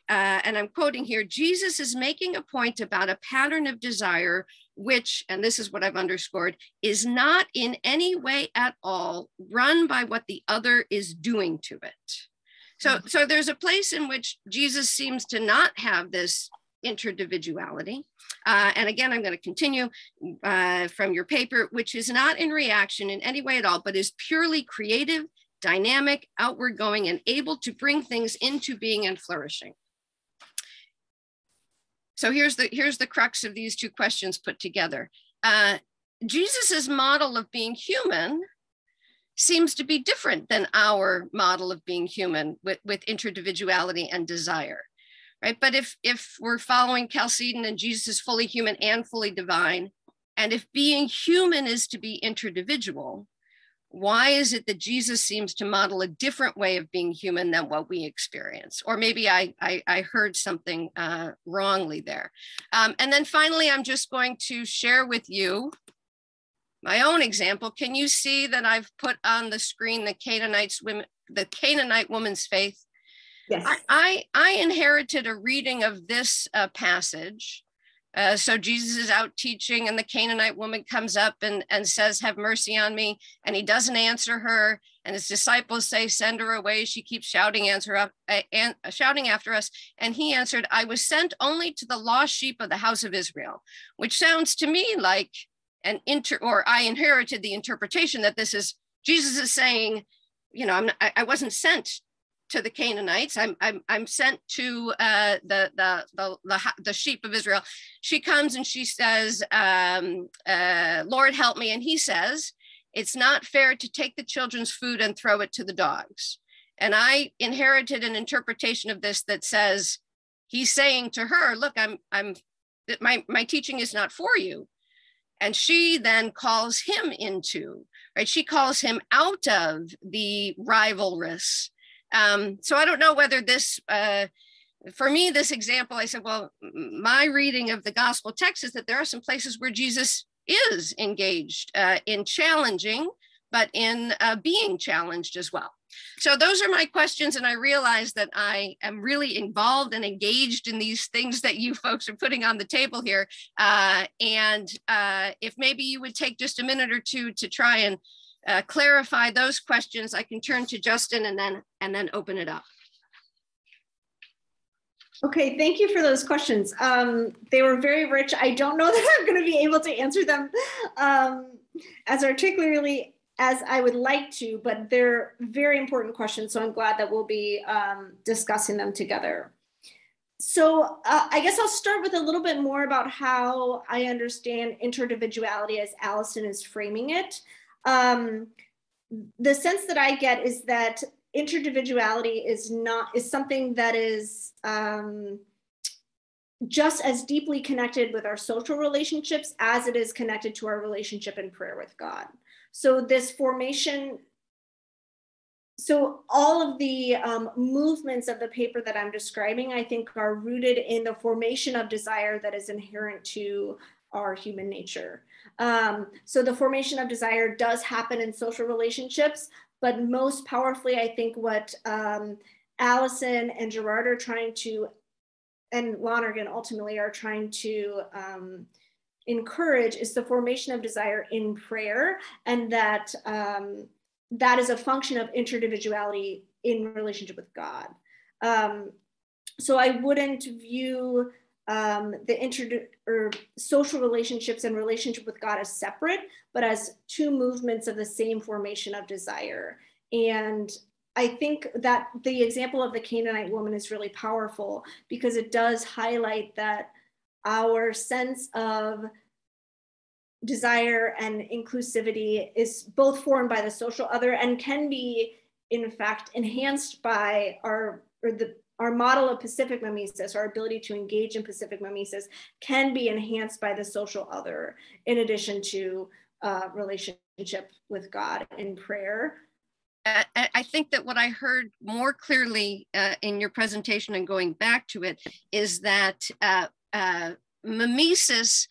D: I'm quoting here, Jesus is making a point about a pattern of desire which, and this is what I've underscored, is not in any way at all run by what the other is doing to it. So there's a place in which Jesus seems to not have this interdividuality. And again, I'm going to continue from your paper, which is not in reaction in any way at all, but is purely creative, dynamic, outward going, and able to bring things into being and flourishing. So here's the crux of these two questions put together. Jesus's model of being human seems to be different than our model of being human with interdividuality and desire, right? But if we're following Chalcedon and Jesus is fully human and fully divine, and if being human is to be interdividual, why is it that Jesus seems to model a different way of being human than what we experience? Or maybe I heard something wrongly there. And then finally, I'm just going to share with you my own example. Can you see that I've put on the screen the Canaanite woman's faith?
C: Yes.
D: I inherited a reading of this passage. So Jesus is out teaching and the Canaanite woman comes up and says, have mercy on me. And he doesn't answer her. And his disciples say, send her away. She keeps shouting after us. And he answered, I was sent only to the lost sheep of the house of Israel, which sounds to me like I inherited the interpretation that this is, Jesus is saying, you know, I wasn't sent to the Canaanites. I'm sent to the sheep of Israel. She comes and she says, Lord, help me. And he says, it's not fair to take the children's food and throw it to the dogs. And I inherited an interpretation of this that says, he's saying to her, look, my teaching is not for you. And she then calls him into, right? She calls him out of the rivalrous. So I don't know whether this, for me, this example, I said, well, my reading of the gospel text is that there are some places where Jesus is engaged in challenging, but in being challenged as well. So those are my questions. And I realize that I am really involved and engaged in these things that you folks are putting on the table here. And if maybe you would take just a minute or two to try and clarify those questions, I can turn to Justin and then open it up.
C: Okay, thank you for those questions. They were very rich. I don't know that I'm going to be able to answer them as articulately as I would like to, but they're very important questions. So I'm glad that we'll be discussing them together. So I guess I'll start with a little bit more about how I understand interdividuality as Allison is framing it. The sense that I get is that interdividuality is something that is just as deeply connected with our social relationships as it is connected to our relationship in prayer with God. So this formation, so all of the movements of the paper that I'm describing, I think are rooted in the formation of desire that is inherent to our human nature. So the formation of desire does happen in social relationships, but most powerfully, I think what Allison and Girard are trying to, and Lonergan ultimately are trying to encourage is the formation of desire in prayer, and that that is a function of interdividuality in relationship with God. So I wouldn't view the social relationships and relationship with God as separate, but as two movements of the same formation of desire. And I think that the example of the Canaanite woman is really powerful because it does highlight that our sense of desire and inclusivity is both formed by the social other and can be, in fact, enhanced by our model of Pacific mimesis. Our ability to engage in Pacific mimesis can be enhanced by the social other, in addition to relationship with God in prayer.
D: I think that what I heard more clearly in your presentation and going back to it is that mimesis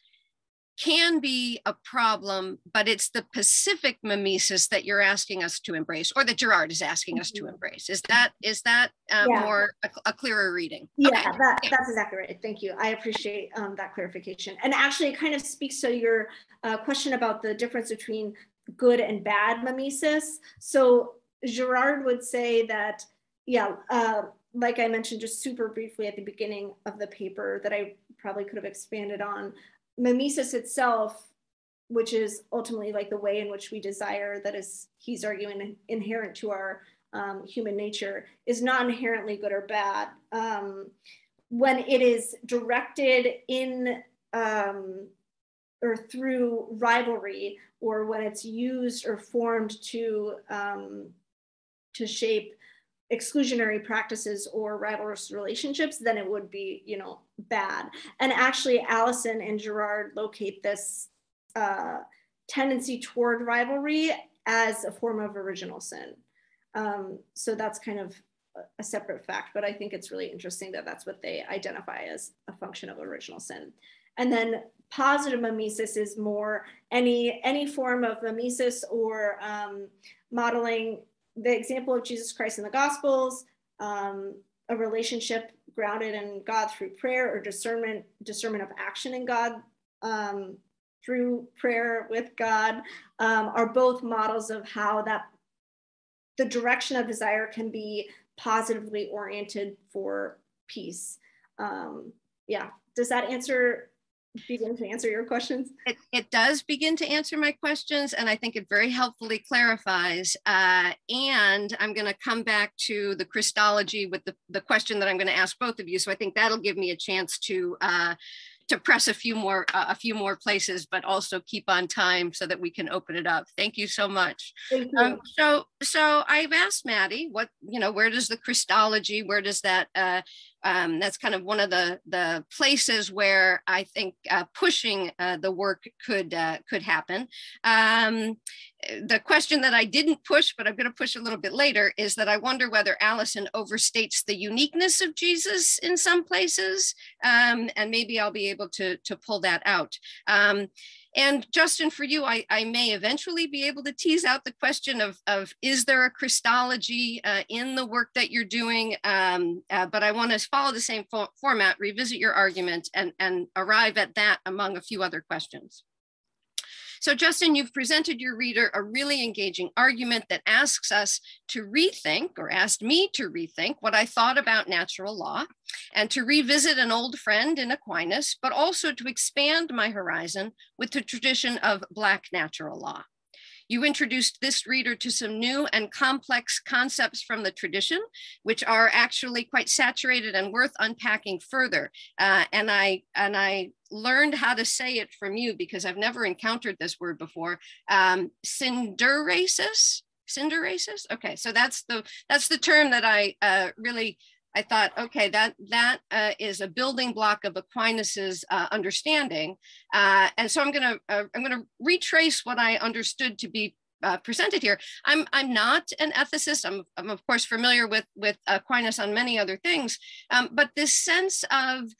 D: can be a problem, but it's the Pacific mimesis that you're asking us to embrace, or that Girard is asking us to embrace. Is that more a clearer reading?
C: Yeah,
D: okay.
C: That's exactly right. Thank you. I appreciate that clarification. And actually, it kind of speaks to your question about the difference between good and bad mimesis. So Girard would say that, like I mentioned just super briefly at the beginning of the paper that I probably could have expanded on, mimesis itself, which is ultimately like the way in which we desire, that is, he's arguing, inherent to our human nature, is not inherently good or bad. When it is directed in or through rivalry, or when it's used or formed to shape exclusionary practices or rivalrous relationships, then it would be, bad. And actually, Allison and Girard locate this tendency toward rivalry as a form of original sin. So that's kind of a separate fact, but I think it's really interesting that that's what they identify as a function of original sin. And then positive mimesis is more any form of mimesis or modeling the example of Jesus Christ in the Gospels, a relationship grounded in God through prayer, or discernment of action in God through prayer with God, are both models of how that the direction of desire can be positively oriented for peace. Does that begin to answer your questions?
D: It does begin to answer my questions, and I think it very helpfully clarifies. And I'm going to come back to the Christology with the question that I'm going to ask both of you. So I think that'll give me a chance to press a few more places, but also keep on time so that we can open it up. Thank you so much.
C: Thank you.
D: So I've asked Maddie, where does the Christology, where does that, that's kind of one of the places where I think pushing the work could happen. The question that I didn't push, but I'm going to push a little bit later, is that I wonder whether Allison overstates the uniqueness of Jesus in some places, and maybe I'll be able to pull that out. And Justin, for you, I may eventually be able to tease out the question of is there a Christology in the work that you're doing? But I want to follow the same format, revisit your argument, and arrive at that among a few other questions. So Justin, you've presented your reader a really engaging argument that asks us to rethink, or asked me to rethink, what I thought about natural law, and to revisit an old friend in Aquinas, but also to expand my horizon with the tradition of Black natural law. You introduced this reader to some new and complex concepts from the tradition, which are actually quite saturated and worth unpacking further. And I learned how to say it from you because I've never encountered this word before. Synderasis? Okay, so that's the term that I thought, okay, that is a building block of Aquinas's understanding, and so I'm gonna retrace what I understood to be presented here. I'm not an ethicist. I'm of course familiar with Aquinas on many other things, but this sense of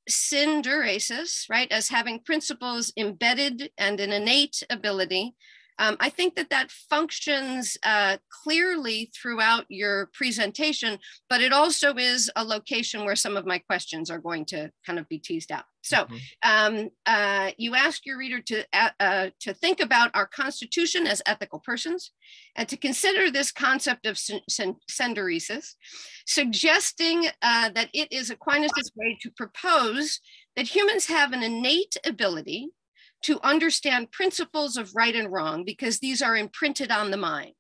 D: synderasis, right, as having principles embedded and an innate ability, I think that that functions clearly throughout your presentation, but it also is a location where some of my questions are going to kind of be teased out. So you ask your reader to think about our Constitution as ethical persons and to consider this concept of synderesis, suggesting that it is Aquinas' way to propose that humans have an innate ability to understand principles of right and wrong because these are imprinted on the mind.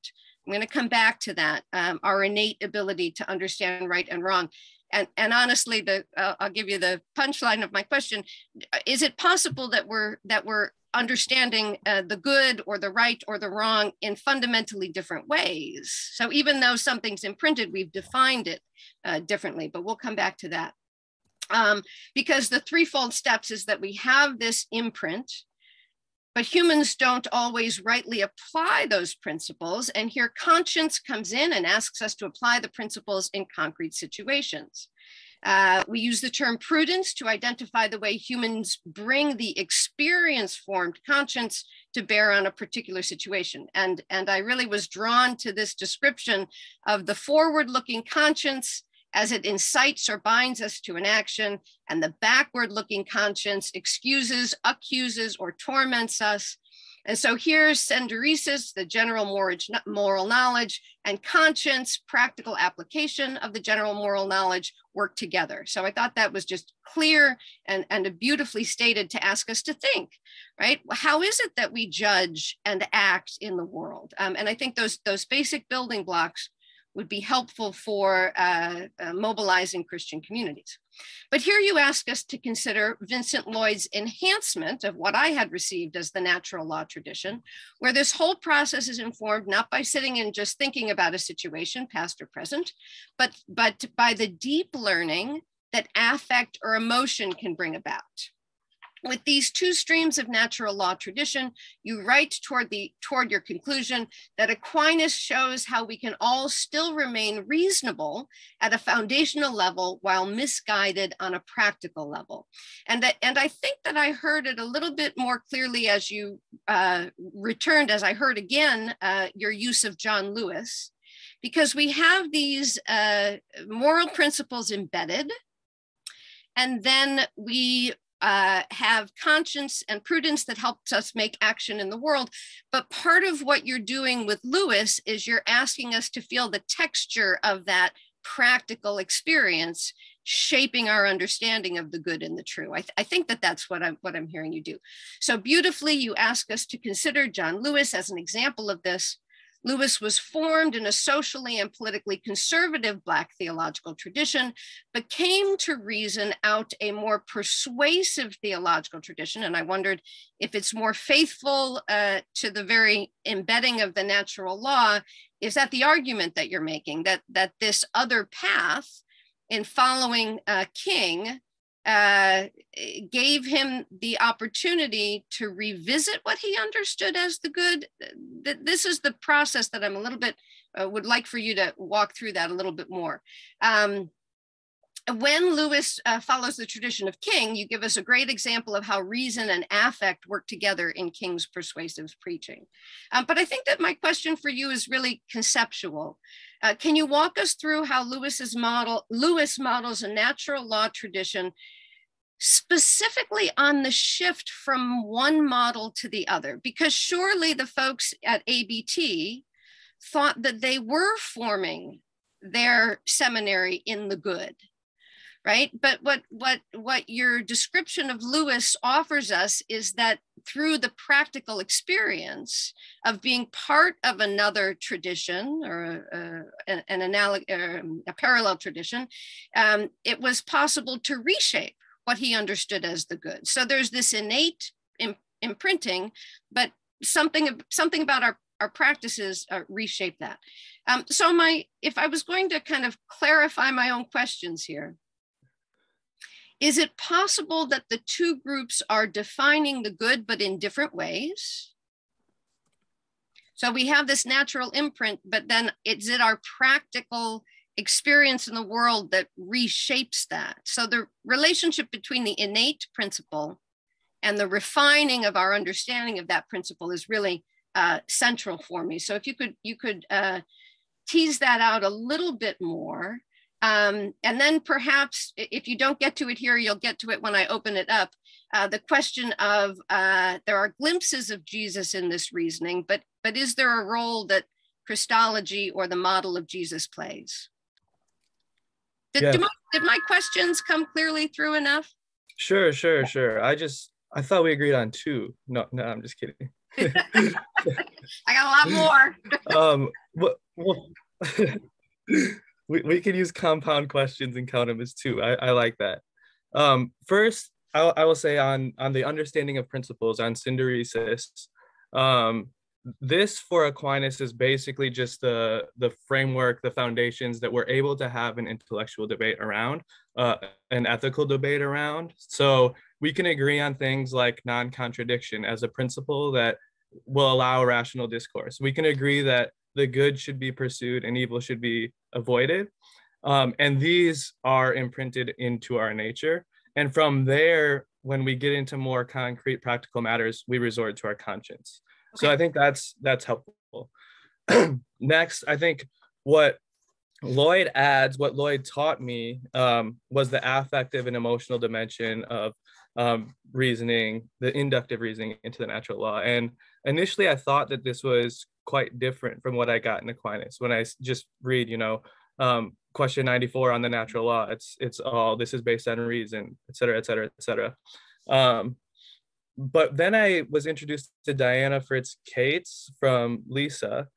D: I'm going to come back to that, our innate ability to understand right and wrong. And honestly, I'll give you the punchline of my question. Is it possible that we're understanding the good or the right or the wrong in fundamentally different ways? So even though something's imprinted, we've defined it differently, but we'll come back to that. Because the threefold steps is that we have this imprint, but humans don't always rightly apply those principles. And here conscience comes in and asks us to apply the principles in concrete situations. We use the term prudence to identify the way humans bring the experience-formed conscience to bear on a particular situation. And I really was drawn to this description of the forward-looking conscience as it incites or binds us to an action, and the backward-looking conscience excuses, accuses, or torments us. And so here's synderesis, the general moral knowledge, and conscience, practical application of the general moral knowledge, work together. So I thought that was just clear and beautifully stated to ask us to think, right? How is it that we judge and act in the world? And I think those basic building blocks would be helpful for mobilizing Christian communities. But here you ask us to consider Vincent Lloyd's enhancement of what I had received as the natural law tradition, where this whole process is informed not by sitting and just thinking about a situation, past or present, but by the deep learning that affect or emotion can bring about. With these two streams of natural law tradition, you write toward your conclusion that Aquinas shows how we can all still remain reasonable at a foundational level while misguided on a practical level. And I think that I heard it a little bit more clearly as you returned, as I heard again, your use of John Lewis, because we have these moral principles embedded, and then we have conscience and prudence that helps us make action in the world. But part of what you're doing with Lewis is you're asking us to feel the texture of that practical experience shaping our understanding of the good and the true. I think that that's what I'm hearing you do. So beautifully, you ask us to consider John Lewis as an example of this. Lewis was formed in a socially and politically conservative Black theological tradition, but came to reason out a more persuasive theological tradition. And I wondered if it's more faithful to the very embedding of the natural law. Is that the argument that you're making, that this other path in following King gave him the opportunity to revisit what he understood as the good? This is the process that I'm a little bit, would like for you to walk through that a little bit more. When Lewis follows the tradition of King, you give us a great example of how reason and affect work together in King's persuasive preaching. But I think that my question for you is really conceptual. Can you walk us through how Lewis models a natural law tradition specifically on the shift from one model to the other? Because surely the folks at ABT thought that they were forming their seminary in the good, right? But what your description of Lewis offers us is that through the practical experience of being part of another tradition or a parallel tradition, it was possible to reshape what he understood as the good. So there's this innate imprinting, but something about our practices reshape that. So if I was going to kind of clarify my own questions here, is it possible that the two groups are defining the good, but in different ways? So we have this natural imprint, but then is it our practical experience in the world that reshapes that? So the relationship between the innate principle and the refining of our understanding of that principle is really central for me. So if you could tease that out a little bit more. And then perhaps if you don't get to it here, you'll get to it when I open it up. The question of, there are glimpses of Jesus in this reasoning, but is there a role that Christology or the model of Jesus plays? Did my questions come clearly through enough?
B: Sure. I thought we agreed on 2. No, I'm just kidding.
D: I got a lot more.
B: Well, we can use compound questions and count them as 2. I like that. First, I will say on the understanding of principles, on synderesis, this for Aquinas is basically just the framework, the foundations that we're able to have an intellectual debate around, an ethical debate around. So we can agree on things like non-contradiction as a principle that will allow rational discourse. We can agree that the good should be pursued and evil should be avoided. And these are imprinted into our nature. And from there, when we get into more concrete practical matters, we resort to our conscience. Okay. So I think that's helpful. Next, I think what Lloyd taught me was the affective and emotional dimension of reasoning, the inductive reasoning into the natural law. And initially I thought that this was quite different from what I got in Aquinas. When I just read, question 94 on the natural law, it's all, this is based on reason, et cetera, et cetera, et cetera. But then I was introduced to Diana Fritz Cates from Lisa,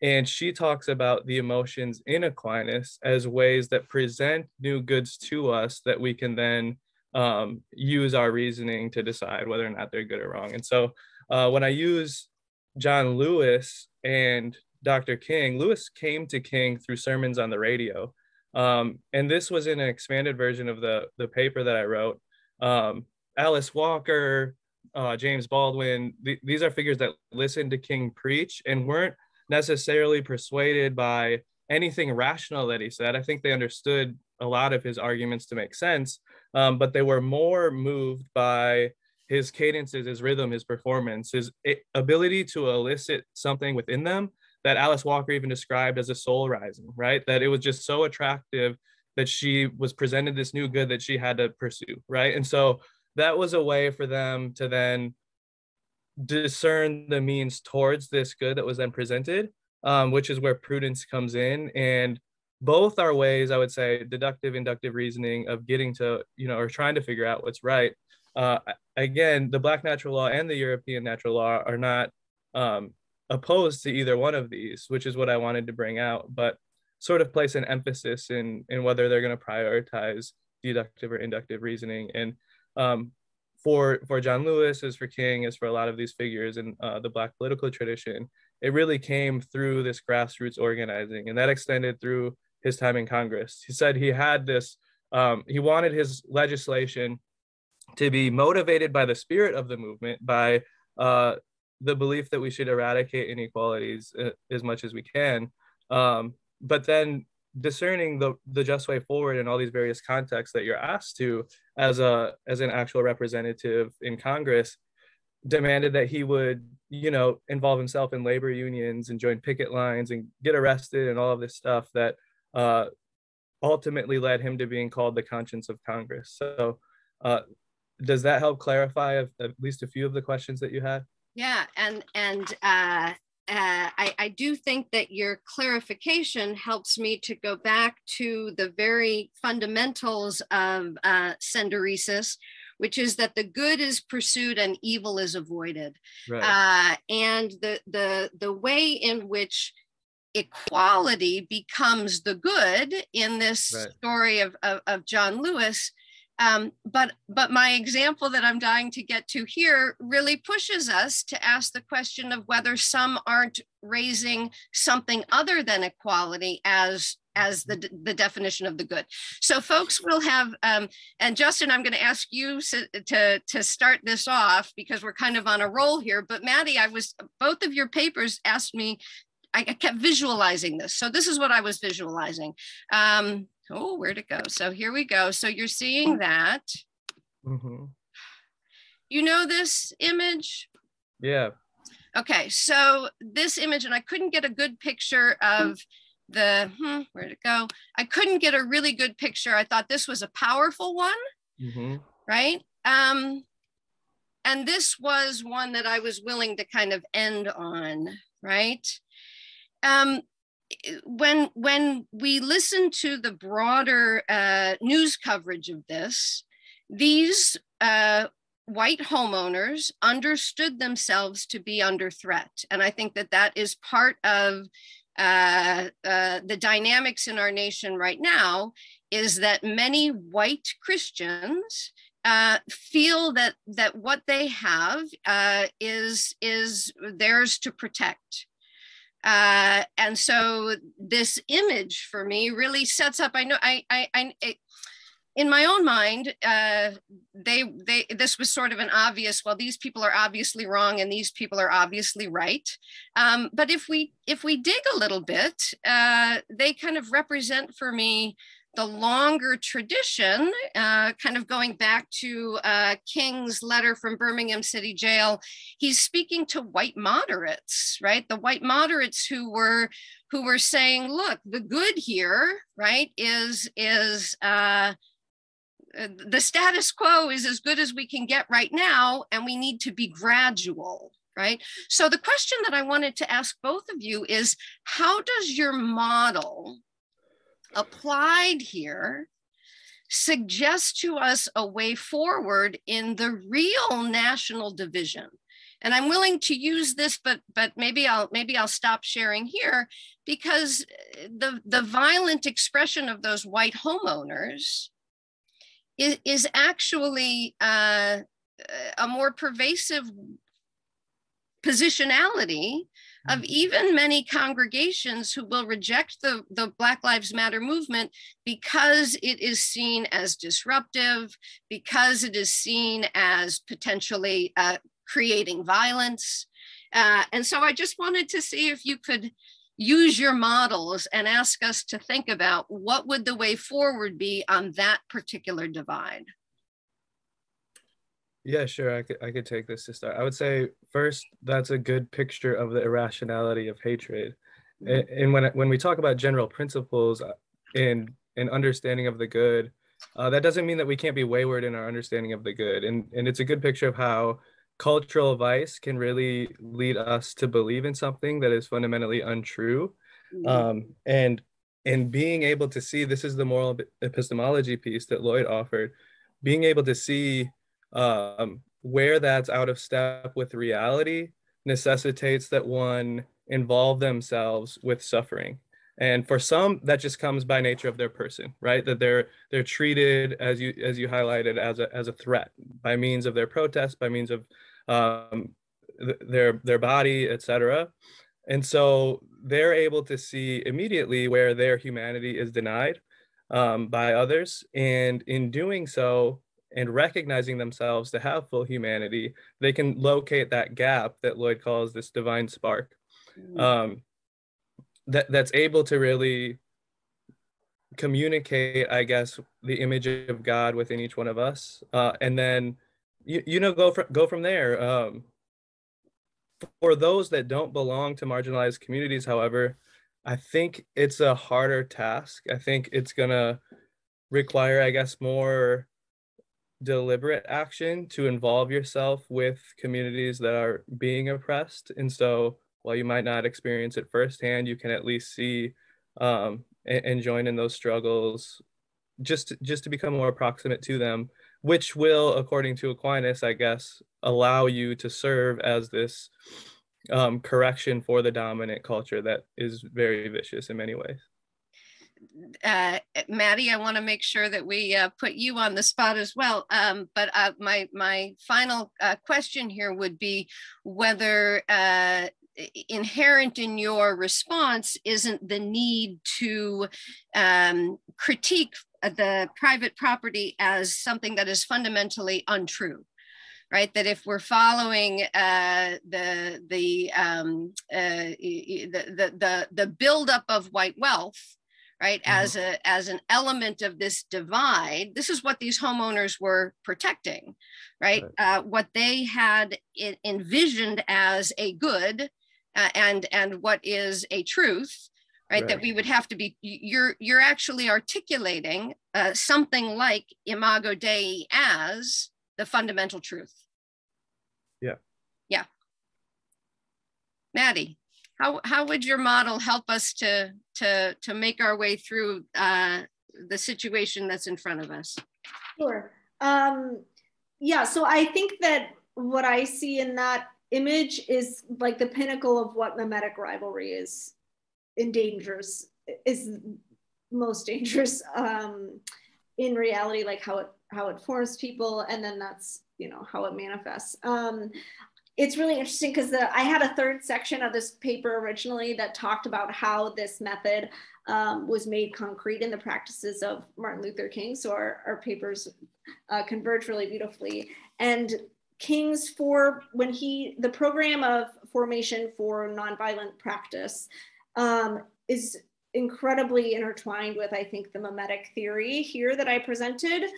B: and she talks about the emotions in Aquinas as ways that present new goods to us that we can then use our reasoning to decide whether or not they're good or wrong. And so when I use John Lewis and Dr. King, Lewis came to King through sermons on the radio. And this was in an expanded version of the paper that I wrote. Alice Walker, James Baldwin, these are figures that listened to King preach and weren't necessarily persuaded by anything rational that he said. I think they understood a lot of his arguments to make sense, but they were more moved by his cadences, his rhythm, his performance, his ability to elicit something within them that Alice Walker even described as a soul rising, right? That it was just so attractive that she was presented this new good that she had to pursue, right? And so that was a way for them to then discern the means towards this good that was then presented, which is where prudence comes in. And both are ways, I would say, deductive, inductive reasoning of getting to, or trying to figure out what's right. Again, the Black natural law and the European natural law are not opposed to either one of these, which is what I wanted to bring out, but sort of place an emphasis in whether they're going to prioritize deductive or inductive reasoning. And for John Lewis, as for King, as for a lot of these figures in the Black political tradition, it really came through this grassroots organizing, and that extended through his time in Congress. He said he had this, he wanted his legislation to be motivated by the spirit of the movement, by the belief that we should eradicate inequalities as much as we can, but then discerning the just way forward in all these various contexts that you're asked to as an actual representative in Congress, demanded that he would, involve himself in labor unions and join picket lines and get arrested and all of this stuff that ultimately led him to being called the conscience of Congress. So does that help clarify at least a few of the questions that you had?
D: Yeah, and I do think that your clarification helps me to go back to the very fundamentals of synderesis, which is that the good is pursued and evil is avoided. Right. And the way in which equality becomes the good in this right. story of John Lewis. But my example that I'm dying to get to here really pushes us to ask the question of whether some aren't raising something other than equality as the definition of the good. So folks will have, and Justin, I'm going to ask you to start this off because we're kind of on a roll here, but Maddie, both of your papers asked me, I kept visualizing this. So this is what I was visualizing. Oh, where'd it go? So here we go. So you're seeing that. Mm-hmm. You know this image?
B: Yeah.
D: Okay, so this image, and I couldn't get a good picture of the, where'd it go? I couldn't get a really good picture. I thought this was a powerful one, right? And this was one that I was willing to kind of end on, right? When we listen to the broader news coverage of this, these white homeowners understood themselves to be under threat. And I think that that is part of the dynamics in our nation right now, is that many white Christians feel that what they have is theirs to protect. And so this image for me really sets up, I know, in my own mind, this was sort of an obvious, well, these people are obviously wrong and these people are obviously right. But if we dig a little bit, they kind of represent for me the longer tradition, kind of going back to King's letter from Birmingham City Jail. He's speaking to white moderates, right? The white moderates who were saying, look, the good here, right, is the status quo is as good as we can get right now, and we need to be gradual, right? So the question that I wanted to ask both of you is, how does your model applied here suggest to us a way forward in the real national division? And I'm willing to use this, but maybe I'll stop sharing here, because the violent expression of those white homeowners is actually a more pervasive positionality of even many congregations who will reject the Black Lives Matter movement because it is seen as disruptive, because it is seen as potentially creating violence. And so I just wanted to see if you could use your models and ask us to think about what would the way forward be on that particular divide.
B: Yeah, sure. I could take this to start. I would say first, that's a good picture of the irrationality of hatred. And when we talk about general principles in understanding of the good, that doesn't mean that we can't be wayward in our understanding of the good. And it's a good picture of how cultural vice can really lead us to believe in something that is fundamentally untrue. And being able to see, this is the moral epistemology piece that Lloyd offered, being able to see where that's out of step with reality necessitates that one involve themselves with suffering. And for some, that just comes by nature of their person, right? That they're treated, as you highlighted, as a threat by means of their protest, by means of their body, etc. And so they're able to see immediately where their humanity is denied by others, and in doing so, and recognizing themselves to have full humanity, they can locate that gap that Lloyd calls this divine spark. That's able to really communicate, I guess, the image of God within each one of us, and then go from there. For those that don't belong to marginalized communities, however, I think it's a harder task. I think it's gonna require, I guess, more deliberate action to involve yourself with communities that are being oppressed. And so while you might not experience it firsthand, you can at least see and join in those struggles just to become more proximate to them, which will, according to Aquinas, I guess, allow you to serve as this correction for the dominant culture that is very vicious in many ways.
D: Maddie, I want to make sure that we put you on the spot as well. But my final question here would be whether inherent in your response isn't the need to critique the private property as something that is fundamentally untrue, right? That if we're following the buildup of white wealth, right? As an element of this divide. This is what these homeowners were protecting, right? What they had envisioned as a good and what is a truth, right? That we would have to be, you're actually articulating something like Imago Dei as the fundamental truth. Yeah. Maddie, how would your model help us to make our way through the situation that's in front of us?
C: Sure. Yeah, so I think that what I see in that image is like the pinnacle of what mimetic rivalry is most dangerous in reality, like how it forms people, and then that's, you know, how it manifests. It's really interesting because I had a third section of this paper originally that talked about how this method was made concrete in the practices of Martin Luther King. So our papers converge really beautifully. And King's the program of formation for nonviolent practice is incredibly intertwined with, I think, the mimetic theory here that I presented.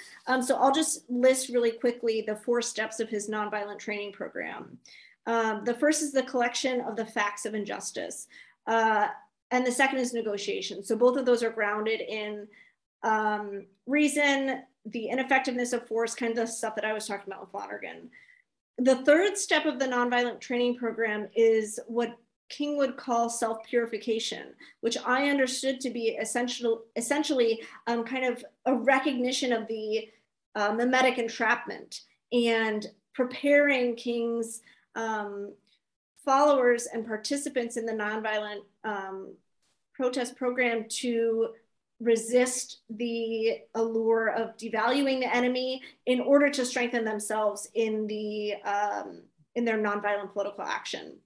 C: So I'll just list really quickly the 4 steps of his nonviolent training program. The first is the collection of the facts of injustice. And the second is negotiation. So both of those are grounded in reason, the ineffectiveness of force, kind of the stuff that I was talking about with Lonergan. The third step of the nonviolent training program is what King would call self-purification, which I understood to be essentially kind of a recognition of the mimetic entrapment and preparing King's followers and participants in the nonviolent protest program to resist the allure of devaluing the enemy in order to strengthen themselves in their nonviolent political action.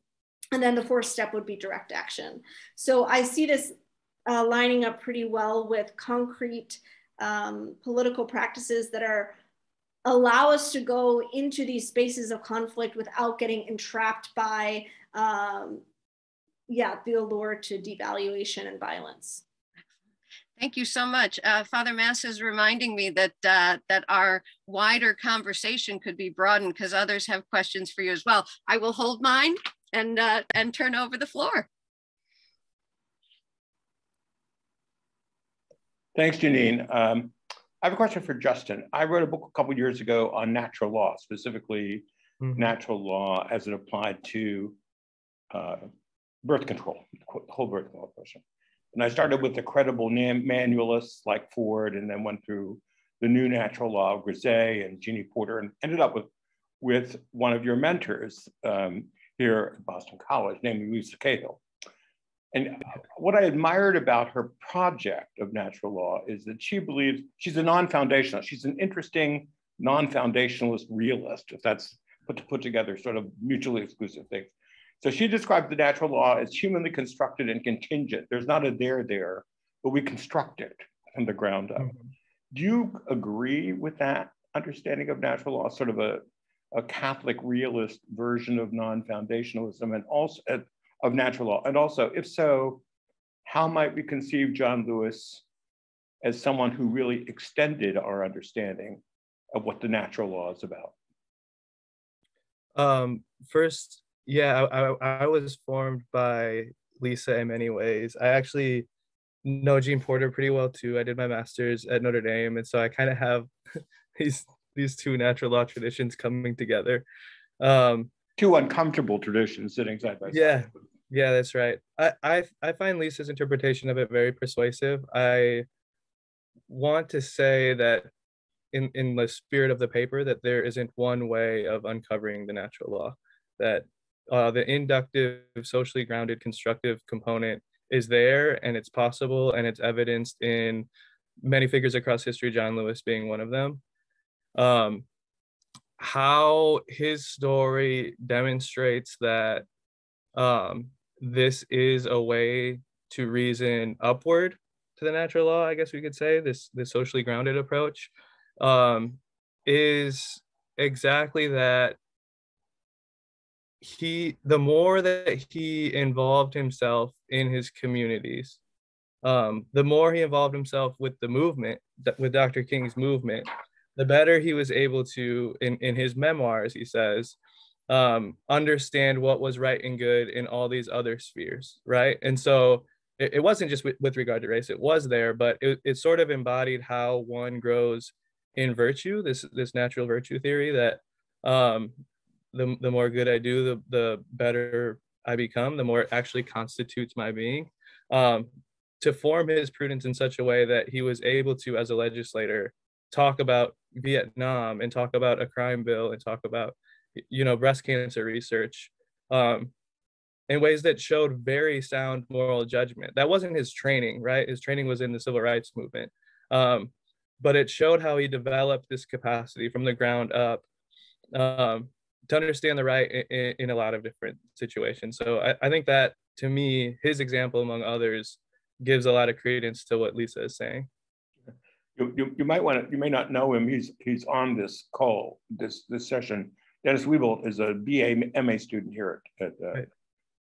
C: And then the 4th step would be direct action. So I see this lining up pretty well with concrete political practices that allow us to go into these spaces of conflict without getting entrapped by the allure to devaluation and violence.
D: Thank you so much. Father Mass is reminding me that our wider conversation could be broadened because others have questions for you as well. I will hold mine and turn over the floor.
E: Thanks, Janine. I have a question for Justin. I wrote a book a couple years ago on natural law, specifically natural law as it applied to birth control, the whole birth control question. And I started with the credible manualists like Ford, and then went through the new natural law of Grisey and Jeannie Porter, and ended up with one of your mentors here at Boston College, namely Lisa Cahill. And what I admired about her project of natural law is that she believes she's a non-foundationalist. She's an interesting non-foundationalist realist, if that's put together sort of mutually exclusive things. So she described the natural law as humanly constructed and contingent. There's not a there, but we construct it from the ground up. Do you agree with that understanding of natural law, sort of a Catholic realist version of non-foundationalism and also of natural law? And also, if so, how might we conceive John Lewis as someone who really extended our understanding of what the natural law is about?
B: First, yeah, I was formed by Lisa in many ways. I actually know Jean Porter pretty well too. I did my master's at Notre Dame, and so I kind of have these 2 natural law traditions coming together.
E: 2 uncomfortable traditions sitting side by side.
B: Yeah, that's right. I find Lisa's interpretation of it very persuasive. I want to say that in the spirit of the paper that there isn't one way of uncovering the natural law, that the inductive, socially grounded, constructive component is there, and it's possible, and it's evidenced in many figures across history, John Lewis being one of them. How his story demonstrates that this is a way to reason upward to the natural law, I guess we could say, this socially grounded approach, is exactly that. The more that he involved himself in his communities, The more he involved himself with the movement, with Dr. King's movement, the better he was able to, in his memoirs, he says, understand what was right and good in all these other spheres, right? And so it wasn't just with regard to race, it was there, but it sort of embodied how one grows in virtue, this natural virtue theory that the more good I do, the better I become, the more it actually constitutes my being. To form his prudence in such a way that he was able to, as a legislator, talk about Vietnam and talk about a crime bill and talk about, breast cancer research in ways that showed very sound moral judgment. That wasn't his training, right? His training was in the civil rights movement. But it showed how he developed this capacity from the ground up to understand the right in a lot of different situations. So I think that, to me, his example, among others, gives a lot of credence to what Lisa is saying.
E: You may not know him. He's on this call, this session. Dennis Wiebold is a BA MA student here at
B: Right.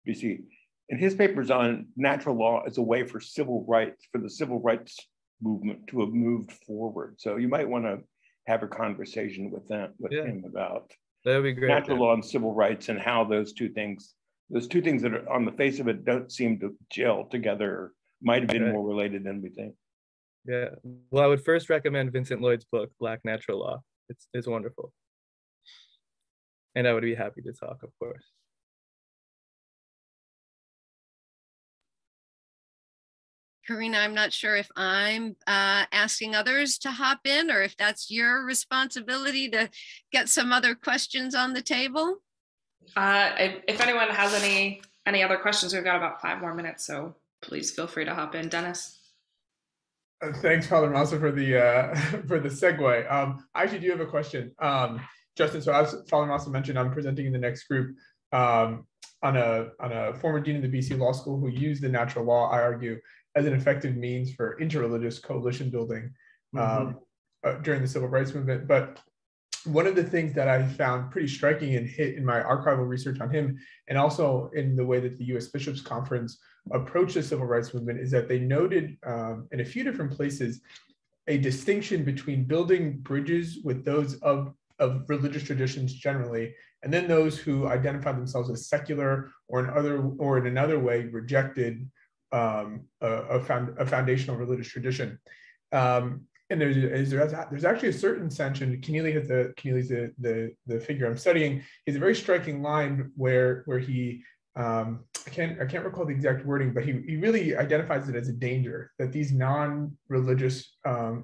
E: BC, and his paper's on natural law as a way for civil rights, for the civil rights movement to have moved forward. So you might want to have a conversation with him about
B: that would be great.
E: Natural law and civil rights, and how those two things that are on the face of it don't seem to gel together, might have been more related than we think.
B: Yeah. Well, I would first recommend Vincent Lloyd's book, Black Natural Law. It's wonderful. And I would be happy to talk, of course.
D: Karina, I'm not sure if I'm asking others to hop in, or if that's your responsibility to get some other questions on the table.
A: If anyone has any other questions, we've got about 5 more minutes, so please feel free to hop in. Dennis.
F: Thanks, Father Massa, for the segue. I actually do have a question, Justin. So as Father Massa mentioned, I'm presenting in the next group on a former dean of the BC Law School who used the natural law, I argue, as an effective means for interreligious coalition building during the civil rights movement. But one of the things that I found pretty striking and hit in my archival research on him, and also in the way that the U.S. Bishops' Conference approached the civil rights movement, is that they noted in a few different places a distinction between building bridges with those of religious traditions generally, and then those who identified themselves as secular or in another way rejected a foundational religious tradition. And there's actually a certain sense, and Keneally's the figure I'm studying, is a very striking line where he I can't recall the exact wording, but he really identifies it as a danger that these non-religious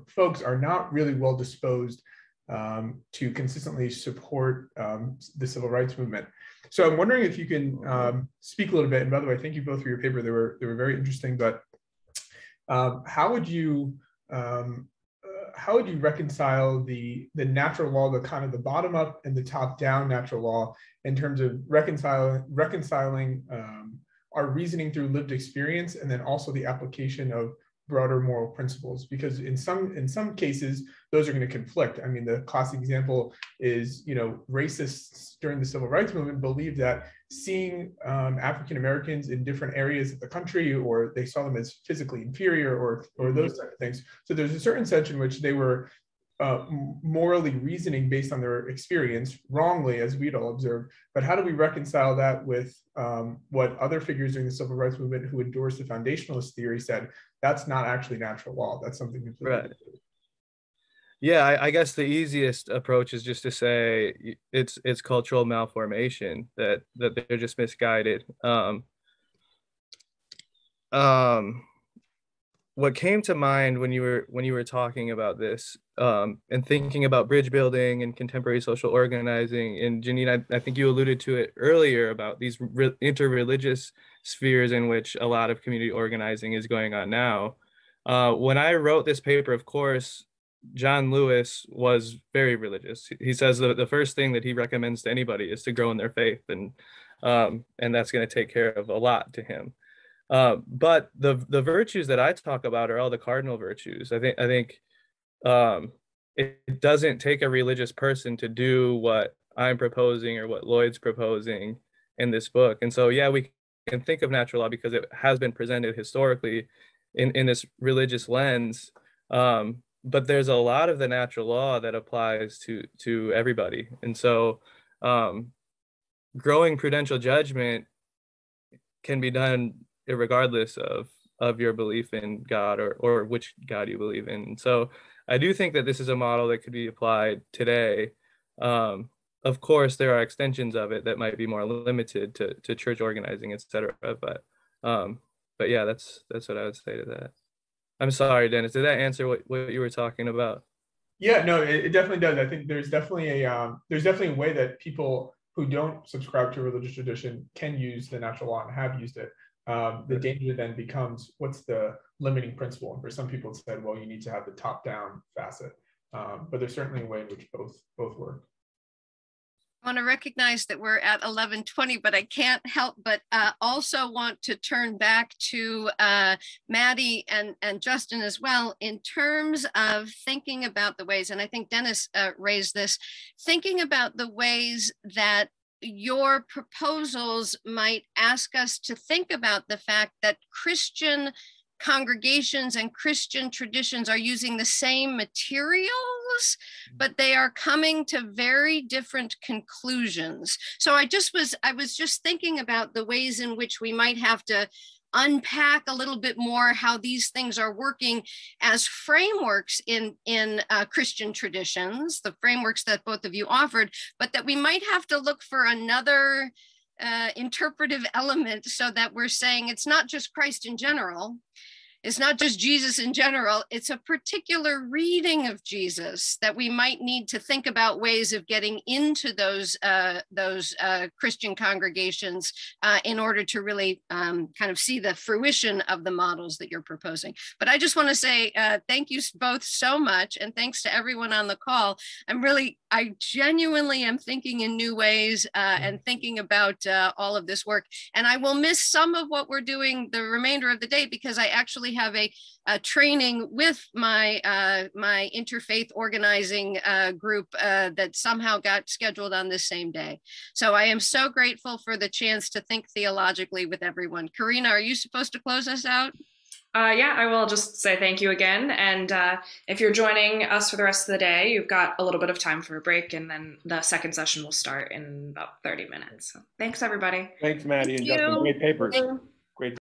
F: folks are not really well disposed to consistently support the civil rights movement. So I'm wondering if you can speak a little bit. And by the way, thank you both for your paper. They were very interesting. But how would you reconcile the natural law, the kind of the bottom up and the top down natural law, in terms of reconciling our reasoning through lived experience, and then also the application of broader moral principles? Because in some cases those are going to conflict. I mean, the classic example is, racists during the civil rights movement believed that seeing African Americans in different areas of the country, or they saw them as physically inferior, or those type of things. So there's a certain sense in which they were morally reasoning based on their experience, wrongly, as we'd all observed. But how do we reconcile that with what other figures during the civil rights movement who endorsed the foundationalist theory said, that's not actually natural law, that's something completely different?
B: Yeah, I guess the easiest approach is just to say it's cultural malformation, that they're just misguided. What came to mind when you were talking about this and thinking about bridge building and contemporary social organizing, and Janine, I think you alluded to it earlier about these interreligious spheres in which a lot of community organizing is going on now. When I wrote this paper, of course, John Lewis was very religious. He says the first thing that he recommends to anybody is to grow in their faith, and that's going to take care of a lot to him. But the virtues that I talk about are all the cardinal virtues. I think it doesn't take a religious person to do what I'm proposing or what Lloyd's proposing in this book. And so, yeah, we can think of natural law because it has been presented historically in this religious lens. But there's a lot of the natural law that applies to everybody. And so growing prudential judgment can be done regardless of your belief in God or which God you believe in. And so I do think that this is a model that could be applied today. Of course, there are extensions of it that might be more limited to church organizing, et cetera. But yeah, that's what I would say to that. I'm sorry, Dennis, did that answer what you were talking about?
F: Yeah, no, it definitely does. I think there's definitely a way that people who don't subscribe to a religious tradition can use the natural law and have used it. The danger then becomes, what's the limiting principle? And for some people, it's said, well, you need to have the top-down facet. But there's certainly a way in which both work.
D: I want to recognize that we're at 11:20, but I can't help but also want to turn back to Maddie and Justin as well, in terms of thinking about the ways, and I think Dennis raised this, thinking about the ways that your proposals might ask us to think about the fact that Christian congregations and Christian traditions are using the same materials, but they are coming to very different conclusions. So I was just thinking about the ways in which we might have to unpack a little bit more how these things are working as frameworks in Christian traditions, the frameworks that both of you offered, but that we might have to look for another interpretive element, so that we're saying it's not just Christ in general, it's not just Jesus in general, it's a particular reading of Jesus that we might need to think about ways of getting into those Christian congregations in order to really kind of see the fruition of the models that you're proposing. But I just want to say thank you both so much, and thanks to everyone on the call. I genuinely am thinking in new ways and thinking about all of this work. And I will miss some of what we're doing the remainder of the day, because I actually have a training with my my interfaith organizing group that somehow got scheduled on this same day. So I am so grateful for the chance to think theologically with everyone. Karina, are you supposed to close us out?
A: Yeah, I will just say thank you again. And if you're joining us for the rest of the day, you've got a little bit of time for a break, and then the second session will start in about 30 minutes. So thanks, everybody.
E: Thanks, Maddie and Justin. Great papers.